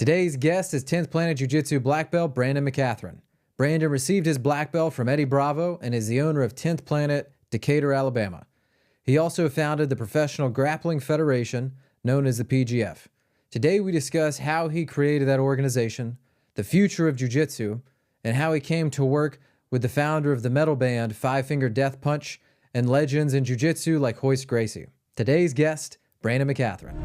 Today's guest is 10th Planet Jiu-Jitsu Black Belt, Brandon Mccaghren. Brandon received his black belt from Eddie Bravo and is the owner of 10th Planet, Decatur, Alabama. He also founded the Professional Grappling Federation, known as the PGF. Today we discuss how he created that organization, the future of jiu-jitsu, and how he came to work with the founder of the metal band Five Finger Death Punch and legends in jiu-jitsu like Royce Gracie. Today's guest, Brandon Mccaghren.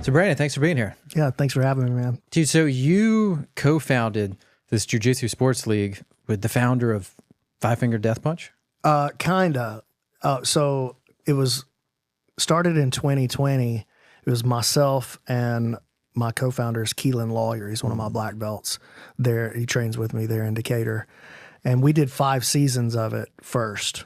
So Brandon, thanks for being here. Yeah, thanks for having me, man. Dude, so you co-founded this jiu-jitsu sports league with the founder of Five Finger Death Punch? Kinda. So it was started in 2020. It was myself and my co-founder is Keelan Lawyer. He's one of my black belts there. He trains with me there in Decatur. And we did 5 seasons of it first.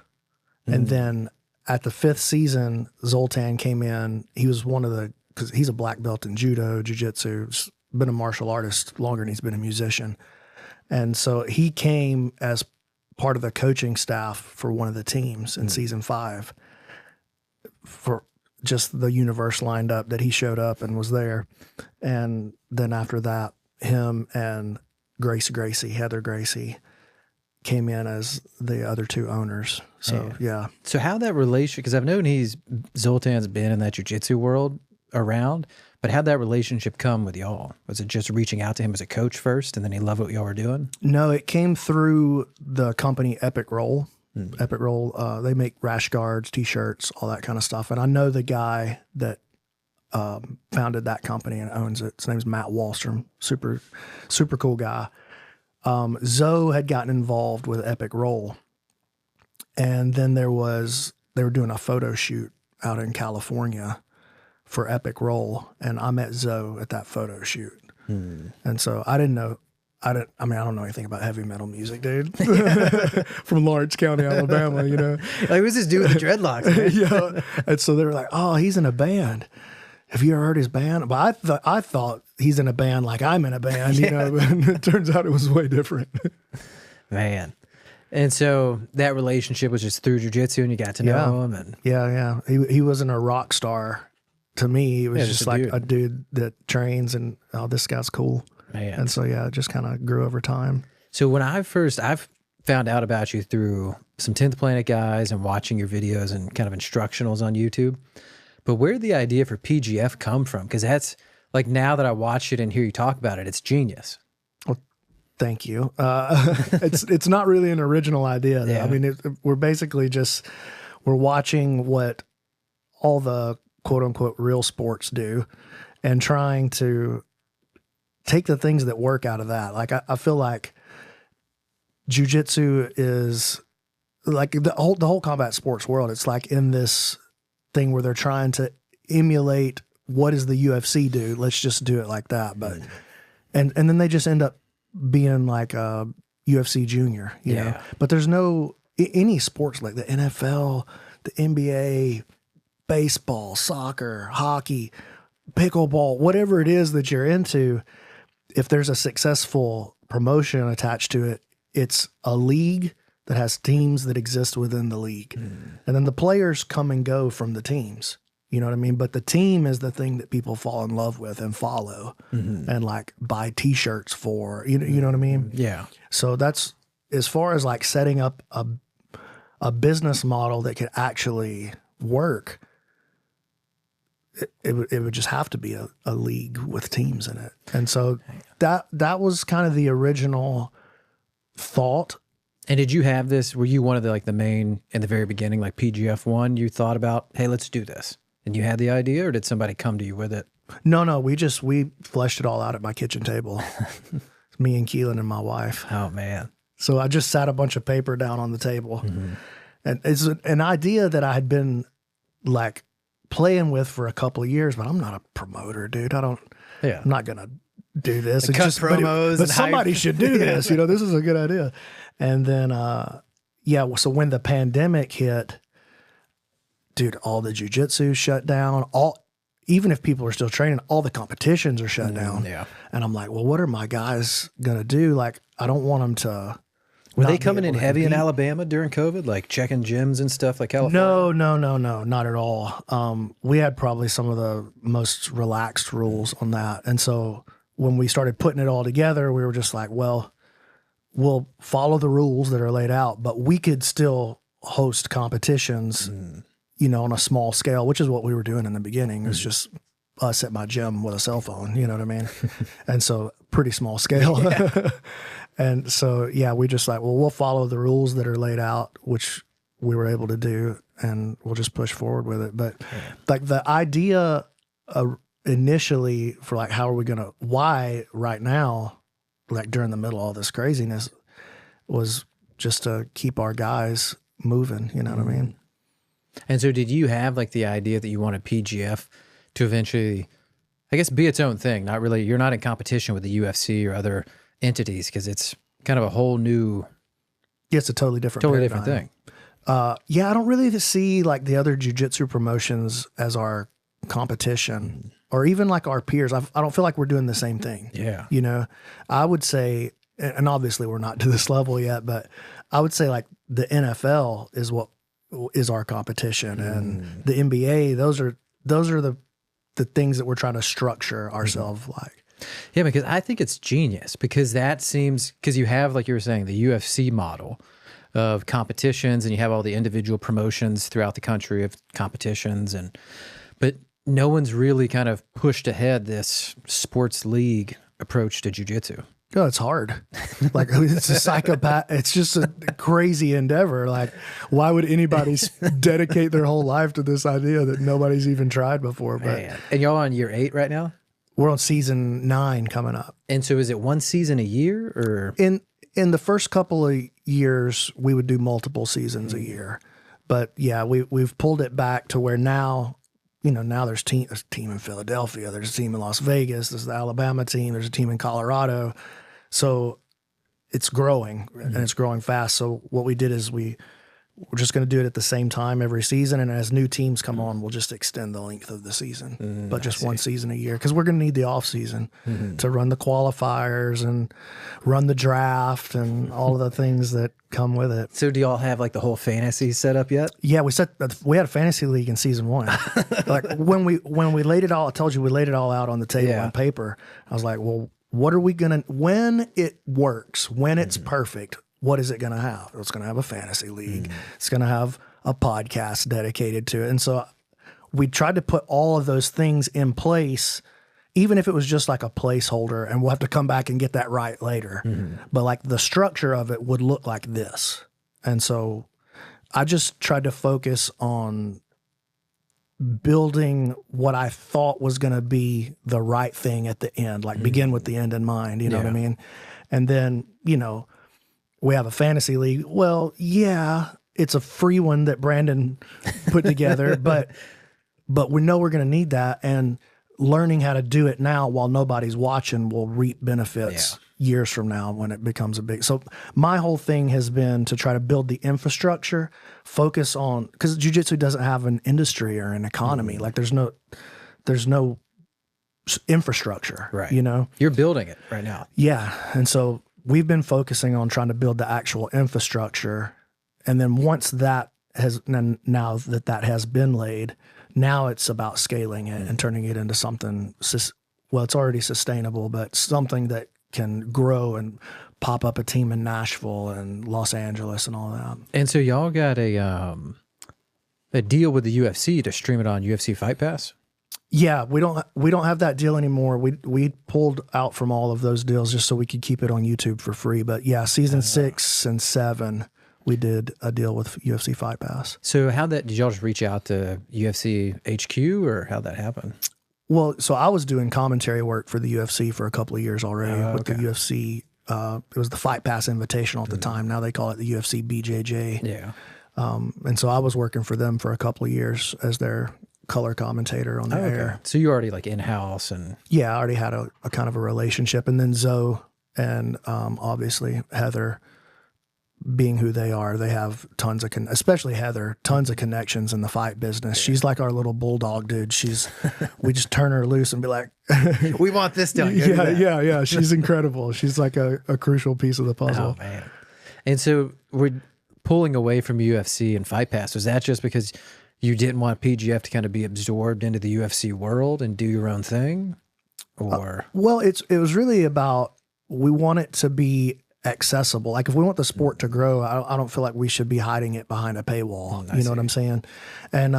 And then at the 5th season, Zoltan came in. He was one of the, because he's a black belt in judo, jiu-jitsu, he's been a martial artist longer than he's been a musician. And so he came as part of the coaching staff for one of the teams in season 5 for just the universe lined up that he showed up and was there. And then after that, him and Royce Gracie, Heather Gracie, came in as the other 2 owners. So, yeah. So how that relation, because I've known Zoltan's been in that jiu-jitsu world around, but how'd that relationship come with y'all? Was it just reaching out to him as a coach first and then he loved what y'all were doing? No, it came through the company Epic Roll. Epic Roll, they make rash guards, t-shirts, all that kind of stuff. And I know the guy that founded that company and owns it. His name's Matt Wallstrom. Super, super cool guy. Zoe had gotten involved with Epic Roll. And then they were doing a photo shoot out in California for Epic Roll. And I met Zoe at that photo shoot. And so I don't know anything about heavy metal music, dude. From Lawrence County, Alabama, you know. Like, what's this dude with the dreadlocks, man? Yeah. And so they were like, oh, he's in a band. Have you ever heard his band? But I thought he's in a band like I'm in a band, you know, and it turns out it was way different. Man. And so that relationship was just through jiu-jitsu and you got to know him. And Yeah. He wasn't a rock star to me. He was just like a dude that trains and, oh, this guy's cool. Man. And so, yeah, it just kind of grew over time. So when I've found out about you through some 10th Planet guys and watching your videos and kind of instructionals on YouTube. But where did the idea for PGF come from? Because that's like, now that I watch it and hear you talk about it, it's genius. Well, thank you. It's not really an original idea, though. Yeah. I mean, we're basically we're watching what all the quote unquote real sports do and trying to take the things that work out of that. Like, I feel like jiu-jitsu is like the whole combat sports world. It's like in this thing where they're trying to emulate what does the UFC do? Let's just do it like that. But, and then they just end up being like a UFC junior, you know, but there's no, any sports like the NFL, the NBA, baseball, soccer, hockey, pickleball, whatever it is that you're into, if there's a successful promotion attached to it, it's a league that has teams that exist within the league. And then the players come and go from the teams. You know what I mean? But the team is the thing that people fall in love with and follow and like buy t-shirts for, you know what I mean? Yeah. So that's, as far as like setting up a business model that could actually work, it would just have to be a league with teams in it. And so that was kind of the original thought. And did you have this, were you one of the main, in the very beginning, like PGF 1, you thought about, hey, let's do this? And you had the idea, or did somebody come to you with it? No, we fleshed it all out at my kitchen table. Me and Keelan and my wife. Oh, man. So I just sat a bunch of paper down on the table. And it's an idea that I had been like playing with for a couple of years, but I'm not a promoter, dude. I'm not going to do this. Like cut promos. But somebody should do this. You know, this is a good idea. And then, so when the pandemic hit, dude, all the jiu-jitsu shut down. Even if people are still training, all the competitions are shut down. Yeah. And I'm like, well, what are my guys going to do? Like, I don't want them to Were not they be coming in able to heavy in compete. Alabama during COVID, like checking gyms and stuff like California? No, not at all. We had probably some of the most relaxed rules on that. And so when we started putting it all together, we were just like, well, we'll follow the rules that are laid out, but we could still host competitions, on a small scale, which is what we were doing in the beginning. It was just us at my gym with a cell phone, you know what I mean? And so pretty small scale. And so, yeah, we just like, well, we'll follow the rules that are laid out, which we were able to do, and we'll just push forward with it. But like the idea initially for like, why right now, like during the middle of all this craziness, was just to keep our guys moving, you know what I mean? And so did you have like the idea that you wanted PGF to eventually, I guess, be its own thing? Not really, you're not in competition with the UFC or other entities because it's kind of a whole new, It's a totally different different paradigm. thing. Yeah, I don't really see like the other jiu-jitsu promotions as our competition or even like our peers. I don't feel like we're doing the same thing. Yeah. You know, I would say, and obviously we're not to this level yet, but I would say like the NFL is what is our competition, and the NBA, those are the things that we're trying to structure ourselves like. Yeah, because I think it's genius because that seems, because you have, like you were saying, the UFC model of competitions and you have all the individual promotions throughout the country of competitions, but no one's really kind of pushed ahead this sports league approach to jiu-jitsu. Oh, it's hard. Like it's a psychopath. It's just a crazy endeavor. Like, why would anybody dedicate their whole life to this idea that nobody's even tried before? But Man. And y'all on year 8 right now? we're on season 9 coming up. And so is it one season a year or? In the first couple of years, we would do multiple seasons a year. But yeah, we've pulled it back to where now, now there's a team in Philadelphia, there's a team in Las Vegas, there's the Alabama team, there's a team in Colorado. So it's growing and it's growing fast. So what we did is we're just going to do it at the same time every season. And as new teams come on, we'll just extend the length of the season, but just one season a year. Cause we're going to need the off season to run the qualifiers and run the draft and all of the things that come with it. So do y'all have like the whole fantasy set up yet? Yeah, we had a fantasy league in season 1. Like when we laid it all, I told you we laid it all out on the table on paper. I was like, well, what are we going to, when it works, when it's perfect, what is it going to have? It's going to have a fantasy league. It's going to have a podcast dedicated to it. And so we tried to put all of those things in place, even if it was just like a placeholder, and we'll have to come back and get that right later. But like the structure of it would look like this. And so I just tried to focus on building what I thought was going to be the right thing at the end, like begin with the end in mind, you know what I mean? And then, we have a fantasy league. Well, yeah, it's a free one that Brandon put together, but we know we're going to need that, and learning how to do it now while nobody's watching will reap benefits years from now when it becomes a big. So my whole thing has been to try to build the infrastructure, focus on, because jiu-jitsu doesn't have an industry or an economy. Like there's no infrastructure, Right. You're building it right now. Yeah. And so we've been focusing on trying to build the actual infrastructure. And then once that has been laid, now it's about scaling it and turning it into something, it's already sustainable, but something that can grow and pop up a team in Nashville and Los Angeles and all that. And so y'all got a deal with the UFC to stream it on UFC Fight Pass? Yeah, we don't have that deal anymore. We pulled out from all of those deals just so we could keep it on YouTube for free. But yeah, season 6 and 7, we did a deal with UFC Fight Pass. So did y'all just reach out to UFC HQ or how'd that happen? Well, so I was doing commentary work for the UFC for a couple of years already with the UFC. It was the Fight Pass Invitational at the time. Now they call it the UFC BJJ. Yeah. And so I was working for them for a couple of years as their color commentator on the air. So you already like in-house and... Yeah, I already had a kind of a relationship. And then Zoe and obviously Heather, being who they are, they have tons of, especially Heather, tons of connections in the fight business. Yeah. She's like our little bulldog, dude. We just turn her loose and be like, we want this done. Yeah. She's incredible. She's like a crucial piece of the puzzle. Oh, man. And so we're pulling away from UFC and Fight Pass. Was that just because you didn't want PGF to kind of be absorbed into the UFC world and do your own thing? Or Well, it was really about, we want it to be accessible. Like if we want the sport to grow, I don't feel like we should be hiding it behind a paywall. You know what I'm saying? And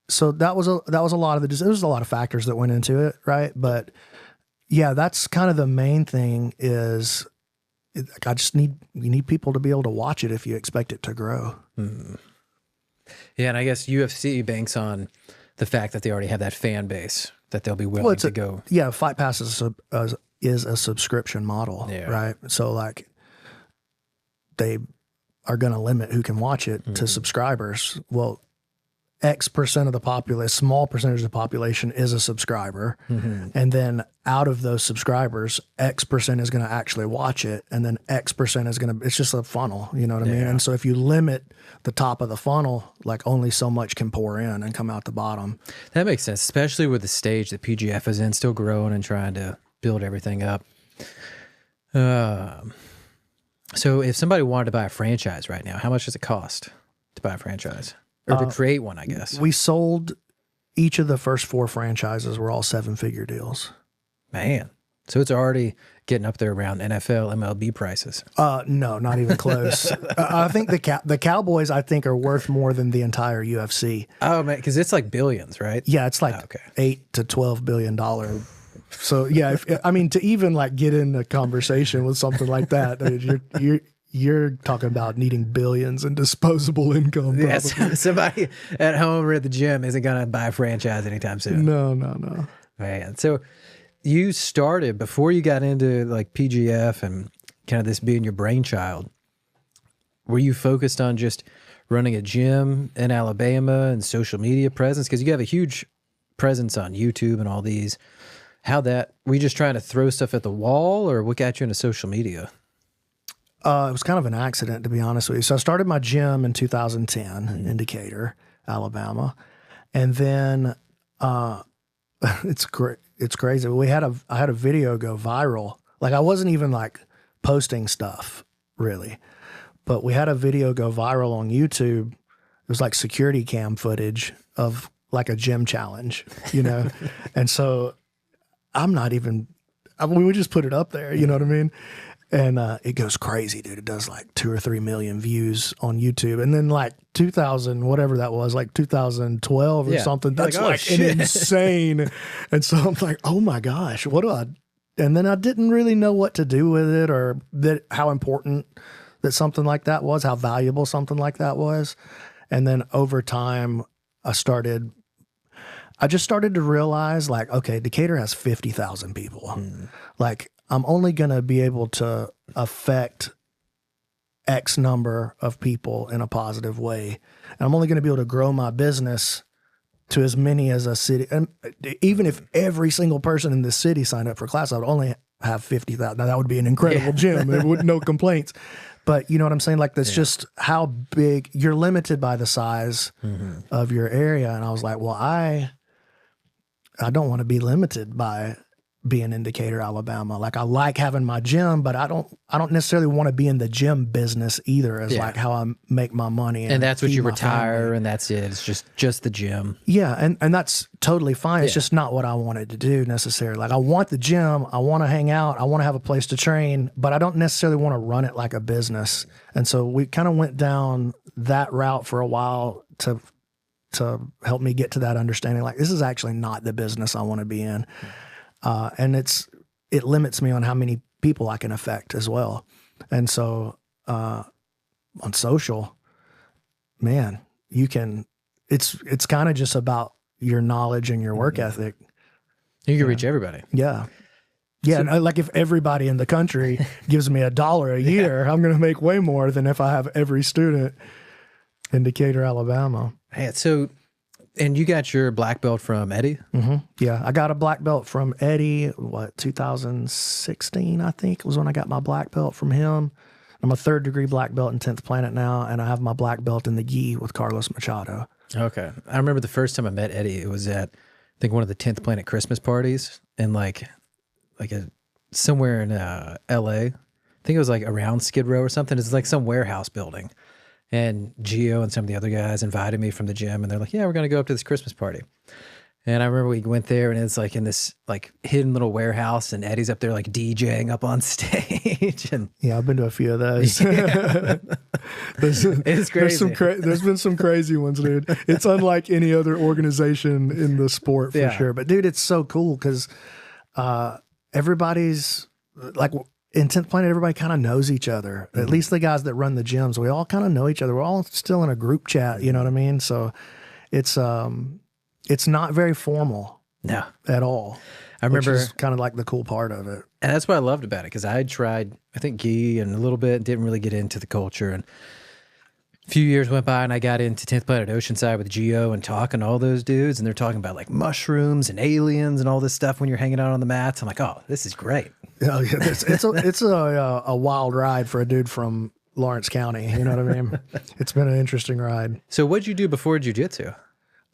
so that was a lot of there was a lot of factors that went into it, right? But yeah, that's kind of the main thing is you need people to be able to watch it if you expect it to grow. Yeah, and I guess UFC banks on the fact that they already have that fan base that they'll be willing to go. Yeah, Fight Pass is a subscription model, right? So like they are going to limit who can watch it to subscribers. Well, X percent of the populace, small percentage of the population is a subscriber. And then out of those subscribers, X percent is going to actually watch it. And then X percent is going to, it's just a funnel, you know what I mean? And so if you limit the top of the funnel, like only so much can pour in and come out the bottom. That makes sense, especially with the stage that PGF is in, still growing and trying to build everything up. So if somebody wanted to buy a franchise right now, how much does it cost to buy a franchise? Or to create one, I guess. We sold each of the first 4 franchises were all 7-figure deals. Man. So it's already getting up there around NFL, MLB prices. No, not even close. I think the Cowboys, I think, are worth more than the entire UFC. Oh, man, because it's like billions, right? Yeah, it's like $8 to $12 billion. So yeah, I mean, to even like get in a conversation with something like that, you're talking about needing billions in disposable income. Yes, somebody at home or at the gym isn't going to buy a franchise anytime soon. No. Man, so you started, before you got into like PGF and kind of this being your brainchild, were you focused on just running a gym in Alabama and social media presence? Because you have a huge presence on YouTube and all these. Were you just trying to throw stuff at the wall, or what got you into social media? It was kind of an accident, to be honest with you. So I started my gym in 2010 in Decatur, Alabama. And then it's crazy. I had a video go viral. Like I wasn't even like posting stuff really, but we had a video go viral on YouTube. It was like security cam footage of like a gym challenge, you know? And so we just put it up there, you know what I mean? And it goes crazy, dude. It does like 2 or 3 million views on YouTube. And then like 2000, whatever that was, like 2012 or something. That's like an insane. And so I'm like, oh my gosh, and then I didn't really know what to do with it, or how important that something like that was, how valuable something like that was. And then over time, I just started to realize like, okay, Decatur has 50,000 people. Like, I'm only going to be able to affect X number of people in a positive way. And I'm only going to be able to grow my business to as many as a city. And even if every single person in this city signed up for class, I would only have 50,000. Now that would be an incredible gym. There would no complaints. But you know what I'm saying? Like that's just how big you're limited by the size of your area. And I was like, well, I don't want to be limited by being in Decatur, Alabama. Like I like having my gym, but I don't necessarily want to be in the gym business either as like how I make my money. And that's what you retire and that's it. It's just the gym. Yeah. And that's totally fine. It's just not what I wanted to do necessarily. Like I want the gym. I want to hang out. I want to have a place to train, but I don't necessarily want to run it like a business. And so we kind of went down that route for a while to help me get to that understanding. Like this is actually not the business I want to be in. And it limits me on how many people I can affect as well. And so, on social, man, it's kind of just about your knowledge and your work ethic. You can reach everybody. Yeah. Yeah. So, like if everybody in the country gives me $1 a year, I'm going to make way more than if I have every student in Decatur, Alabama. Hey, so, and you got your black belt from Eddie? Yeah, I got a black belt from Eddie, 2016, I think, was when I got my black belt from him. I'm a 3rd degree black belt in 10th Planet now, and I have my black belt in the gi with Carlos Machado. Okay. I remember the first time I met Eddie, it was at, I think, one of the 10th Planet Christmas parties in like somewhere in LA. think it was like around Skid Row or something. It's like some warehouse building. And Gio and some of the other guys invited me from the gym, and they're like, yeah, we're going to go up to this Christmas party. And I remember we went there, and it's like in this like hidden little warehouse, and Eddie's up there like DJing up on stage. And yeah, I've been to a few of those. Yeah. It's crazy. There's been some crazy ones, dude. It's unlike any other organization in the sport for sure. But dude, it's so cool because everybody's like in 10th Planet, everybody kind of knows each other. At least the guys that run the gyms, we all kind of know each other. We're all still in a group chat, you know what I mean? So it's not very formal. No. At all. I remember, which is kind of like the cool part of it. And that's what I loved about it, because I had tried, I think, gi and a little bit, didn't really get into the culture. And a few years went by, and I got into 10th Planet Oceanside with Gio and talking to all those dudes, and they're talking about like mushrooms and aliens and all this stuff when you're hanging out on the mats. I'm like, oh, this is great. Yeah, it's a wild ride for a dude from Lawrence County. You know what I mean? It's been an interesting ride. So what'd you do before jiu-jitsu?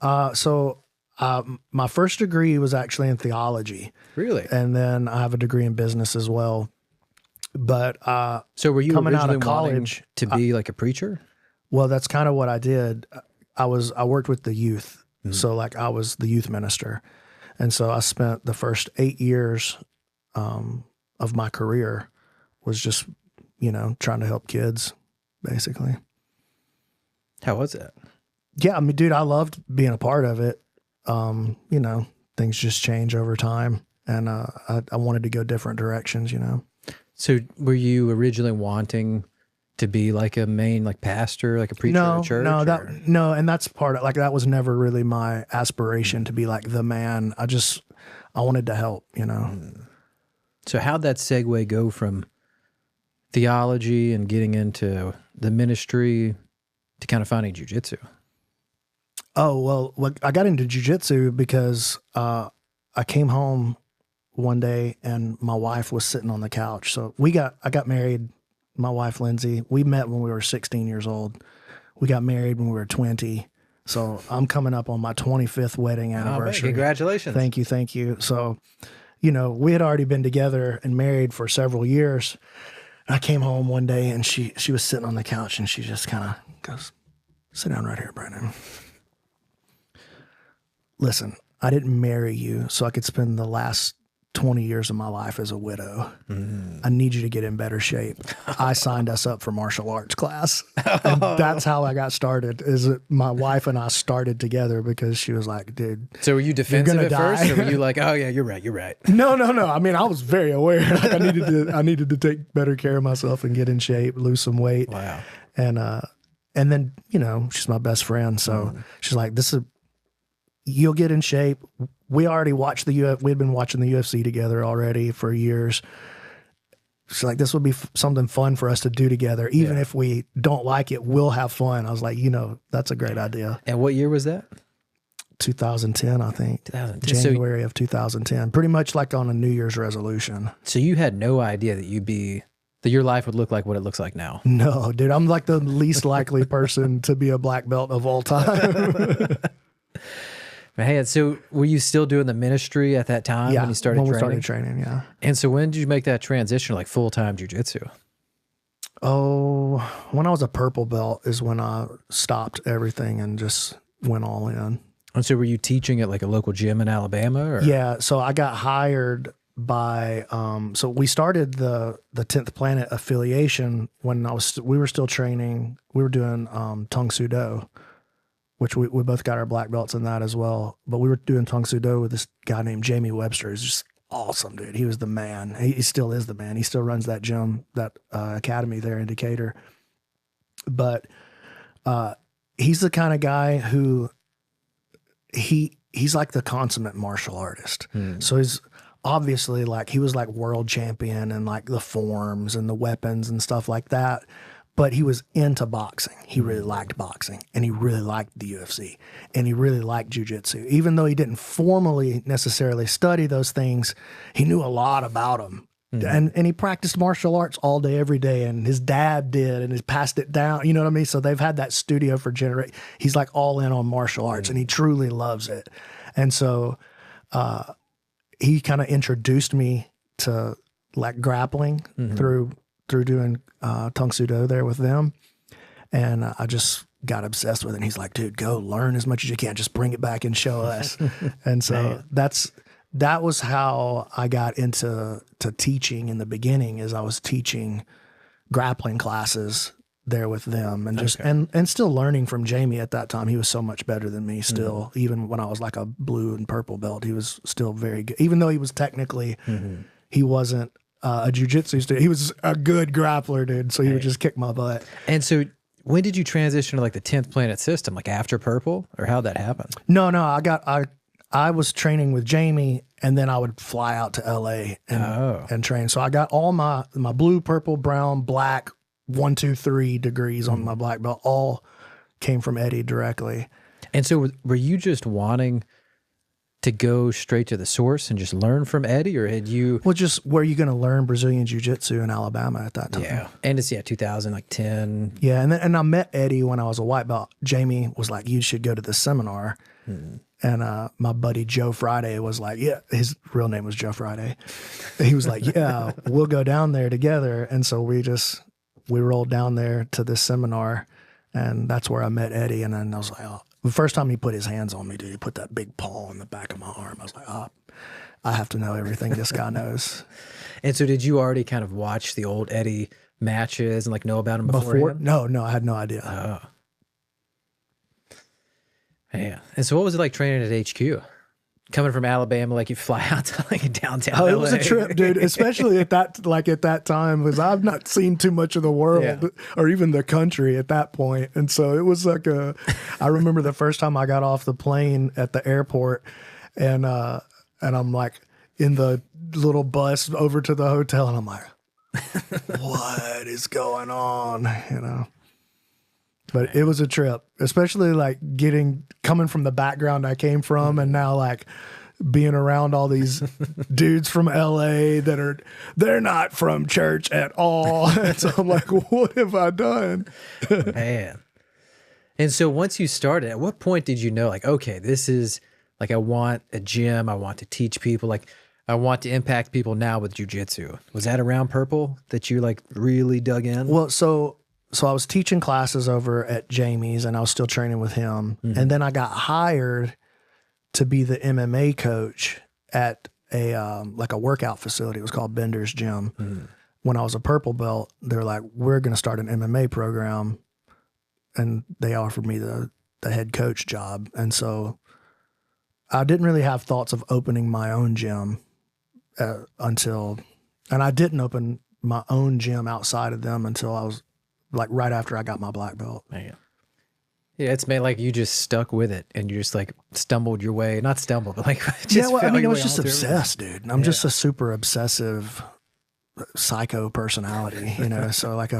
My first degree was actually in theology. Really? And then I have a degree in business as well. But so were you coming originally out of college to be like a preacher? Well, that's kind of what I did. I worked with the youth. So like I was the youth minister. And so I spent the first 8 years of my career was just, trying to help kids, basically. How was it? Yeah, I mean, dude, I loved being a part of it. Things just change over time, and I wanted to go different directions, So were you originally wanting to be like a main like pastor, like a preacher at a church? No, and that's part of, like, that was never really my aspiration to be like the man. I wanted to help, So how'd that segue go from theology and getting into the ministry to kind of finding jiu-jitsu? Oh, well, I got into jiu-jitsu because I came home one day and my wife was sitting on the couch. So I got married, my wife, Lindsay. We met when we were 16 years old. We got married when we were 20. So I'm coming up on my 25th wedding anniversary. Congratulations. Thank you. So, we had already been together and married for several years. I came home one day and she was sitting on the couch and she just kind of goes, sit down right here, Brandon. Listen, I didn't marry you so I could spend the last 20 years of my life as a widow. I need you to get in better shape. I signed us up for martial arts class. And that's how I got started, is that my wife and I started together because she was like, dude. So were you defensive at first, or were you like, oh yeah, you're right? No. I mean, I was very aware. Like, I needed to take better care of myself and get in shape, lose some weight. Wow. And then, she's my best friend. So she's like, you'll get in shape. We already watched we'd been watching the UFC together already for years. She's like, this would be something fun for us to do together. Even if we don't like it, we'll have fun. I was like, that's a great idea. And what year was that? 2010, I think. 2010. January of 2010. Pretty much like on a New Year's resolution. So you had no idea that your life would look like what it looks like now? No, dude. I'm like the least likely person to be a black belt of all time. Hey, so were you still doing the ministry at that time when you started training? Yeah, when we started training, yeah. And so when did you make that transition, like full-time jiu-jitsu? Oh, when I was a purple belt is when I stopped everything and just went all in. And so were you teaching at like a local gym in Alabama? Or? Yeah, so I got hired by, so we started the 10th Planet affiliation when we were still training. We were doing Tong Soo Do, which we both got our black belts in that as well. But we were doing Tong Soo Do with this guy named Jamie Webster. He's just awesome, dude. He was the man. He still is the man. He still runs that gym, that academy there in Decatur. But he's the kind of guy who he's like the consummate martial artist. So he's obviously like, he was like world champion and like the forms and the weapons and stuff like that. But he was into boxing. He really liked boxing, and he really liked the UFC, and he really liked jiu-jitsu. Even though he didn't formally necessarily study those things, he knew a lot about them. And he practiced martial arts all day, every day, and his dad did, and he's passed it down. You know what I mean? So they've had that studio for generations. He's like all in on martial arts, and he truly loves it. And so he kind of introduced me to like grappling through through doing Tung Sudo there with them. And I just got obsessed with it. And he's like, dude, go learn as much as you can. Just bring it back and show us. And so that was how I got into teaching in the beginning, is I was teaching grappling classes there with them, and just and still learning from Jamie at that time. He was so much better than me still. Even when I was like a blue and purple belt, he was still very good. Even though he was technically, he wasn't a jiu-jitsu student. He was a good grappler, dude. So he would just kick my butt. And so when did you transition to like the 10th Planet system? Like after purple, or how'd that happen? No, I was training with Jamie, and then I would fly out to LA and train. So I got all my blue, purple, brown, black, 1, 2, 3 degrees on my black belt, all came from Eddie directly. And so were you just wanting to go straight to the source and just learn from Eddie, or had you... Well, just where you going to learn Brazilian Jiu-Jitsu in Alabama at that time. Yeah. And it's, 2010. Yeah. And I met Eddie when I was a white belt. Jamie was like, you should go to this seminar. And my buddy Joe Friday was like, yeah, his real name was Joe Friday. He was like, yeah, we'll go down there together. And so we rolled down there to this seminar, and that's where I met Eddie. And then I was like, oh, the first time he put his hands on me, dude, he put that big paw on the back of my arm. I was like, oh, I have to know everything this guy knows. And so did you already kind of watch the old Eddie matches and like know about him beforehand? No, I had no idea. Oh. Yeah. And so what was it like training at HQ? Coming from Alabama, like you fly out to like downtown LA. It was a trip, dude, especially at that time, because I've not seen too much of the world or even the country at that point. And so it was like I remember the first time I got off the plane at the airport, and I'm like in the little bus over to the hotel, and I'm like, what is going on? But it was a trip, especially like coming from the background I came from, and now like being around all these dudes from LA they're not from church at all. And so I'm like, what have I done? Man. And so once you started, at what point did you know, like, okay, this is like, I want a gym, I want to teach people, like I want to impact people now with jiu-jitsu? Was that around purple that you like really dug in? Well, so I was teaching classes over at Jamie's, and I was still training with him. And then I got hired to be the MMA coach at a workout facility. It was called Bender's Gym. When I was a purple belt, they're like, we're going to start an MMA program. And they offered me the head coach job. And so I didn't really have thoughts of opening my own gym and I didn't open my own gym outside of them until I was like right after I got my black belt. Man. Yeah, it's made like you just stuck with it, and you just like stumbled your way, not stumbled, but like just I was just obsessed, dude. I'm just a super obsessive psycho personality, so like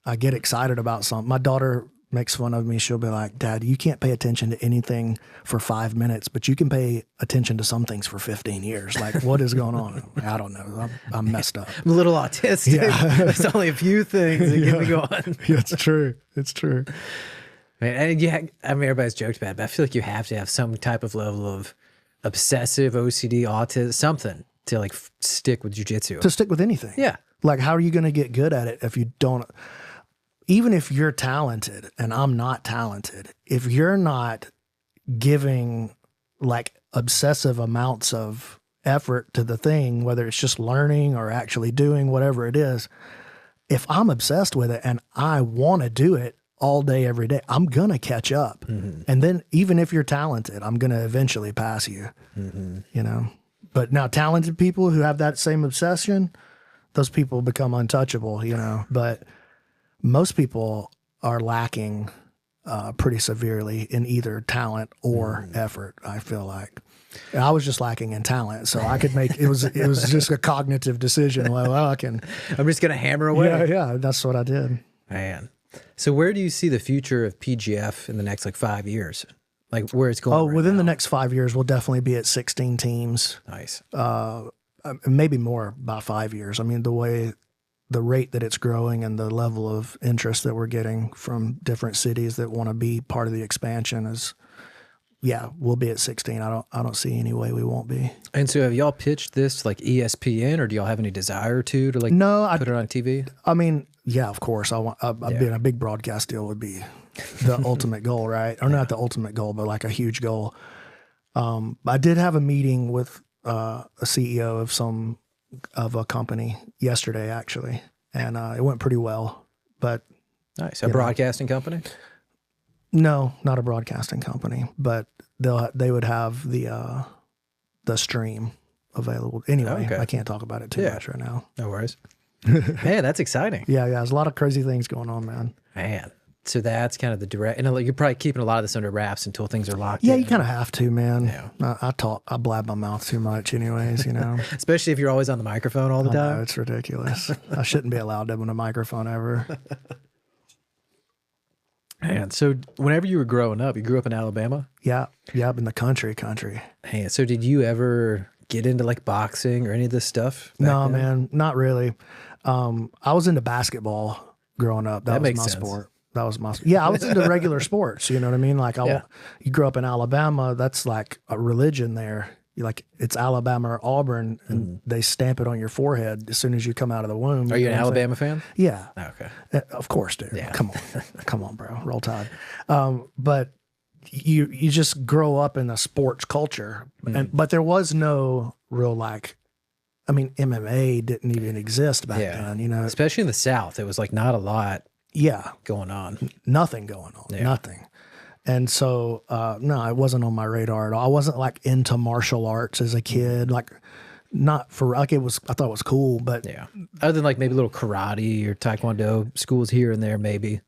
I get excited about something. My daughter makes fun of me. She'll be like, Dad, you can't pay attention to anything for 5 minutes, but you can pay attention to some things for 15 years. Like, what is going on? I don't know. I'm messed up. I'm a little autistic. Yeah. There's only a few things that get me going. Yeah, it's true. It's true. Man, and everybody's joked about it, but I feel like you have to have some type of level of obsessive OCD, autism, something to like stick with jiu-jitsu. To stick with anything. Yeah. Like, how are you going to get good at it if you don't... Even if you're talented and I'm not talented, if you're not giving like obsessive amounts of effort to the thing, whether it's just learning or actually doing whatever it is, if I'm obsessed with it and I want to do it all day, every day, I'm going to catch up. And then even if you're talented, I'm going to eventually pass you, But now talented people who have that same obsession, those people become untouchable, but most people are lacking pretty severely in either talent or effort, I feel like. And I was just lacking in talent, so I could make it was just a cognitive decision. Well, I'm just gonna hammer away. Yeah, that's what I did. Man, so where do you see the future of PGF in the next like 5 years? Like where it's going? Within the next 5 years, we'll definitely be at 16 teams. Nice. Maybe more by 5 years. I mean, the rate that it's growing and the level of interest that we're getting from different cities that want to be part of the expansion is yeah, we'll be at 16. I don't see any way we won't be. And so have y'all pitched this to like ESPN, or do y'all have any desire to like No, put it on TV? I mean, yeah, of course. Being a big broadcast deal would be the ultimate goal, right? Or not the ultimate goal, but like a huge goal. I did have a meeting with a CEO of a company yesterday, actually, and it went pretty well. But nice, a broadcasting company. No, not a broadcasting company, but they would have the stream available. Anyway, Okay. I can't talk about it too much right now. No worries. Man, that's exciting. Yeah, there's a lot of crazy things going on, man. Man, so that's kind of the direct, and you're probably keeping a lot of this under wraps until things are locked Yeah, in. you kind of have to, man. Yeah. I blab my mouth too much anyways, you know. Especially if you're always on the microphone all the time. No, it's ridiculous. I shouldn't be allowed to have a microphone ever. Man, so whenever you were growing up, you grew up in Alabama? Yeah, up in the country. Man, so did you ever get into like boxing or any of this stuff? No, then? man, not really. I was into basketball growing up. That was makes my sense. sport. That was my yeah. I was into regular sports. You know what I mean? Like you grew up in Alabama. That's like a religion there. Like it's Alabama or Auburn, and they stamp it on your forehead as soon as you come out of the womb. Are you an know what I'm Alabama fan? saying? Yeah. Okay. Of course, dude. Yeah. Come on, bro. Roll Tide. But you just grow up in a sports culture, but there was no real like. I mean, MMA didn't even exist back then. You know, especially in the South, it was like not a lot. Yeah, going on. Nothing going on. Yeah. Nothing. And so, no, it wasn't on my radar at all. I wasn't like into martial arts as a kid. Like, not for like it was. I thought it was cool, but yeah. Other than like maybe little karate or taekwondo schools here and there, maybe.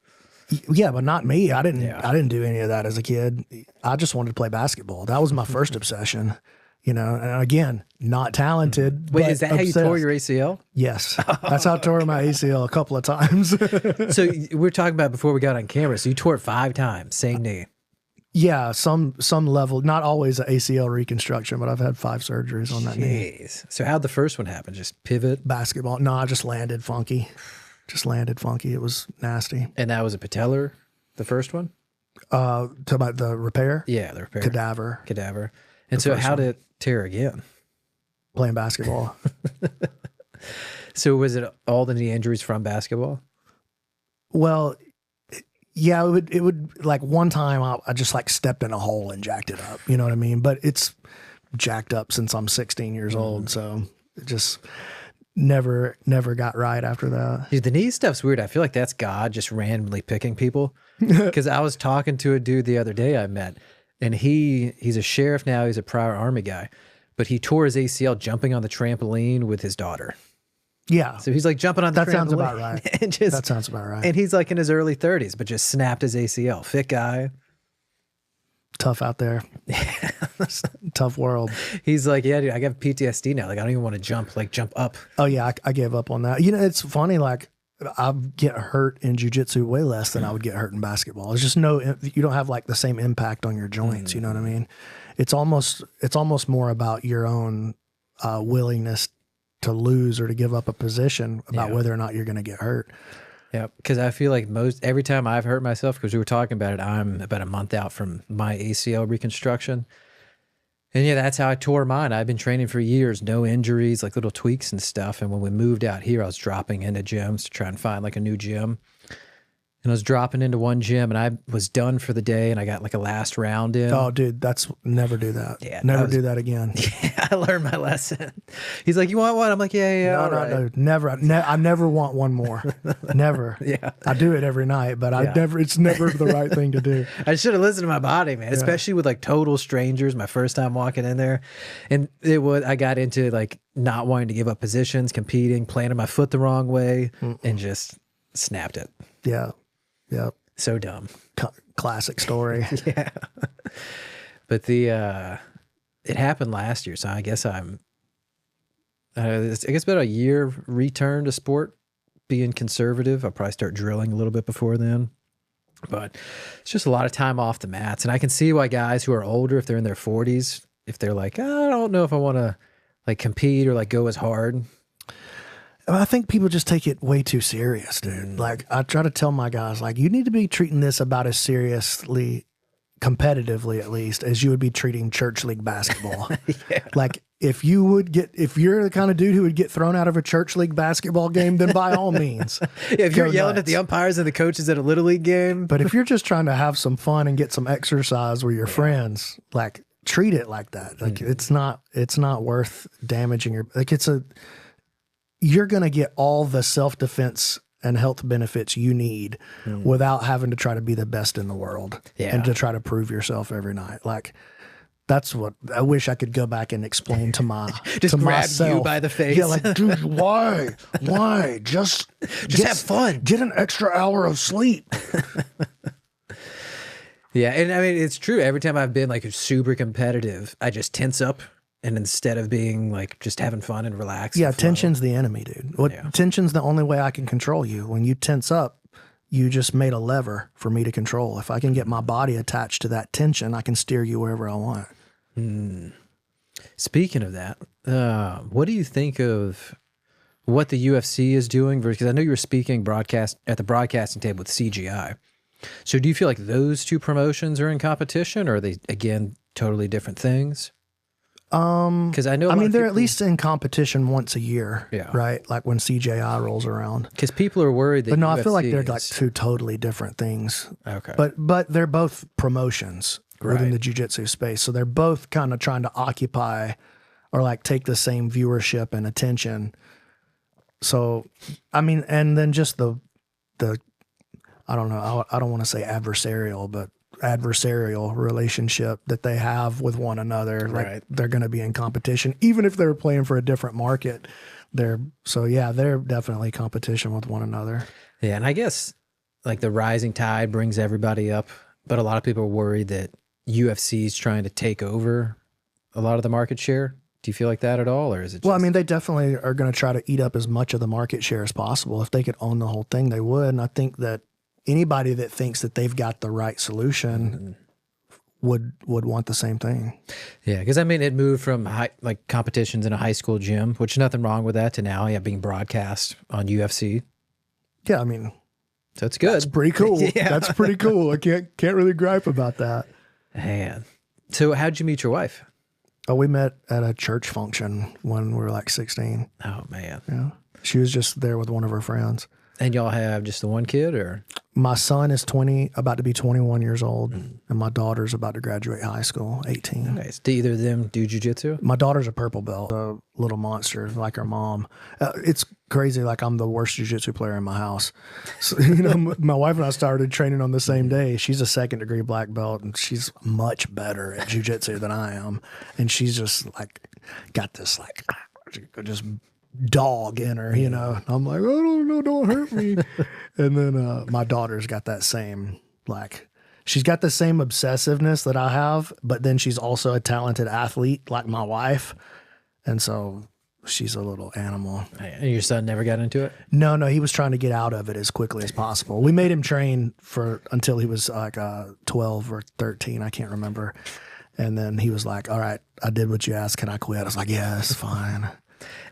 Yeah, but not me. I didn't do any of that as a kid. I just wanted to play basketball. That was my first obsession. You know, and again, not talented. Wait, but is that how you tore your ACL? Yes, that's how I tore my ACL a couple of times. So we were talking about before we got on camera. So you tore it 5 times, same knee. Yeah, some level. Not always an ACL reconstruction, but I've had 5 surgeries on that knee. So how'd the first one happen? Just pivot? Basketball? No, I just landed funky. It was nasty. And that was a patellar, the first one? To about the repair? Yeah, the repair. Cadaver. And so how did it tear again? Playing basketball. So was it all the knee injuries from basketball? Well, yeah, it would like one time I just like stepped in a hole and jacked it up. You know what I mean? But it's jacked up since I'm 16 years old. So it just never got right after that. Dude, the knee stuff's weird. I feel like that's God just randomly picking people. Because I was talking to a dude the other day I met, and he's a sheriff now. He's a prior Army guy, but he tore his ACL jumping on the trampoline with his daughter. Yeah. So he's like jumping on the trampoline. That sounds about right. That sounds about right. And he's like in his early 30s, but just snapped his ACL. Fit guy. Tough out there. Tough world. He's like, yeah, dude, I got PTSD now. Like, I don't even want to jump up. Oh, yeah, I gave up on that. You know, it's funny, like, I get hurt in jiu-jitsu way less than I would get hurt in basketball. It's just you don't have like the same impact on your joints. You know what I mean? It's almost more about your own willingness to lose or to give up a position about whether or not you're going to get hurt. Yeah, because I feel like every time I've hurt myself, because we were talking about it, I'm about a month out from my ACL reconstruction. And yeah, that's how I tore mine. I've been training for years, no injuries, like little tweaks and stuff. And when we moved out here, I was dropping into gyms to try and find like a new gym. And I was dropping into one gym and I was done for the day and I got like a last round in. Oh, dude, never do that. Yeah, never do that again. Yeah, I learned my lesson. He's like, you want one? I'm like, yeah. No, never. I never want one more. Never. Yeah. I do it every night, but it's never the right thing to do. I should have listened to my body, man, especially with like total strangers, my first time walking in there. And I got into like not wanting to give up positions, competing, planting my foot the wrong way and just snapped it. Yeah. Yep. So dumb. Classic story. Yeah. But it happened last year, so I guess I guess about a year return to sport, being conservative. I'll probably start drilling a little bit before then. But it's just a lot of time off the mats. And I can see why guys who are older, if they're in their 40s, if they're like, I don't know if I want to like compete or like go as hard. I think people just take it way too serious, dude. Like I try to tell my guys, like, you need to be treating this about as seriously competitively at least, as you would be treating church league basketball. Like if you're the kind of dude who would get thrown out of a church league basketball game, then by all means. If you're yelling at the umpires and the coaches at a little league game. But if you're just trying to have some fun and get some exercise with your friends, like treat it like that. Like it's not worth damaging your, like you're going to get all the self-defense and health benefits you need without having to try to be the best in the world and to try to prove yourself every night. Like that's what I wish I could go back and explain to just to grab myself. You by the face. Yeah, like, dude, why? Just have fun. Get an extra hour of sleep. Yeah, and I mean it's true. Every time I've been like super competitive, I just tense up. And instead of being like just having fun and relaxed. Yeah, tension's the enemy, dude. Tension's the only way I can control you. When you tense up, you just made a lever for me to control. If I can get my body attached to that tension, I can steer you wherever I want. Speaking of that, what do you think of what the UFC is doing? Because I know you were speaking at the broadcasting table with CGI. So do you feel like those two promotions are in competition, or are they, again, totally different things? Because I know, they're at least in competition once a year, right? Like when CJI rolls around. Because people are worried that. But no, I feel like they're like two totally different things. Okay. But they're both promotions within the jiu-jitsu space, so they're both kind of trying to occupy or like take the same viewership and attention. So, I mean, and then just the I don't know, I don't want to say adversarial, but adversarial relationship that they have with one another. Like they're going to be in competition, even if they're playing for a different market. They're definitely competition with one another. Yeah. And I guess like the rising tide brings everybody up, but a lot of people are worried that UFC is trying to take over a lot of the market share. Do you feel like that at all? Or is it just... Well, I mean, they definitely are going to try to eat up as much of the market share as possible. If they could own the whole thing, they would. And I think that anybody that thinks that they've got the right solution would want the same thing. Yeah, because I mean, it moved from like competitions in a high school gym, which nothing wrong with that, to now being broadcast on UFC. Yeah, I mean, so it's good. That's pretty cool. That's pretty cool. I can't really gripe about that. Man, so how'd you meet your wife? Oh, we met at a church function when we were like 16. Oh man, yeah, she was just there with one of her friends. And y'all have just the one kid, or? My son is about to be 21 years old, and my daughter's about to graduate high school, 18. Nice. Do either of them do jiu-jitsu? My daughter's a purple belt, a little monster like her mom. It's crazy. Like I'm the worst jiu-jitsu player in my house. So, my wife and I started training on the same day. She's a 2nd degree black belt, and she's much better at jiu-jitsu than I am. And she's just like got this like just dog in her, I'm like, oh no, don't hurt me. And then my daughter's got that same, like, she's got the same obsessiveness that I have, but then she's also a talented athlete like my wife, and so she's a little animal. And your son never got into it? No, he was trying to get out of it as quickly as possible. We made him train until he was like 12 or 13, I can't remember, and then he was like, all right, I did what you asked, can I quit? I was like, yeah, it's fine.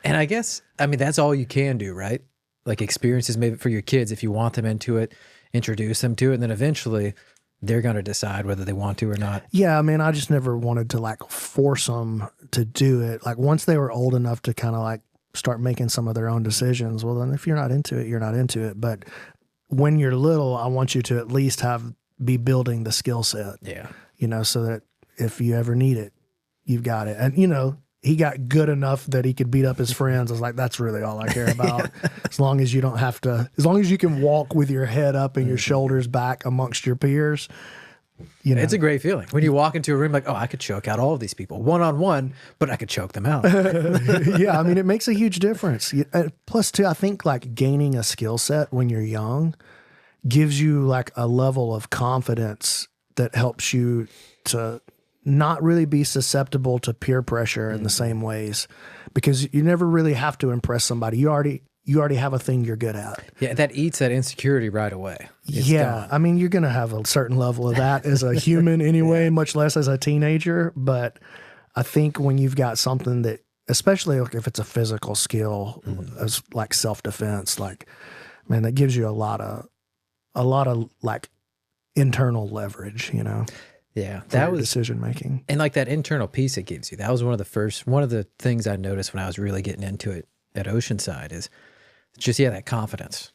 And I guess, I mean, that's all you can do, right? Like experiences maybe for your kids, if you want them into it, introduce them to it, and then eventually they're going to decide whether they want to or not. Yeah, I mean, I just never wanted to like force them to do it. Like once they were old enough to kind of like start making some of their own decisions, well, then if you're not into it, you're not into it. But when you're little, I want you to at least be building the skill set. Yeah. So that if you ever need it, you've got it. And, he got good enough that he could beat up his friends. I was like, that's really all I care about. As long as you don't have to, as long as you can walk with your head up and your shoulders back amongst your peers. It's a great feeling when you walk into a room like, oh, I could choke out all of these people one-on-one, but I could choke them out. Yeah, I mean, it makes a huge difference. Plus, too, I think like gaining a skill set when you're young gives you like a level of confidence that helps you to not really be susceptible to peer pressure in the same ways, because you never really have to impress somebody. You already have a thing you're good at. Yeah, that eats that insecurity right away. It's gone. I mean, you're going to have a certain level of that as a human anyway, much less as a teenager. But I think when you've got something that, especially if it's a physical skill, as like self-defense, like, man, that gives you a lot of like internal leverage, Yeah, for your decision making. and like that internal peace it gives you. That was one of the things I noticed when I was really getting into it at Oceanside is just, that confidence.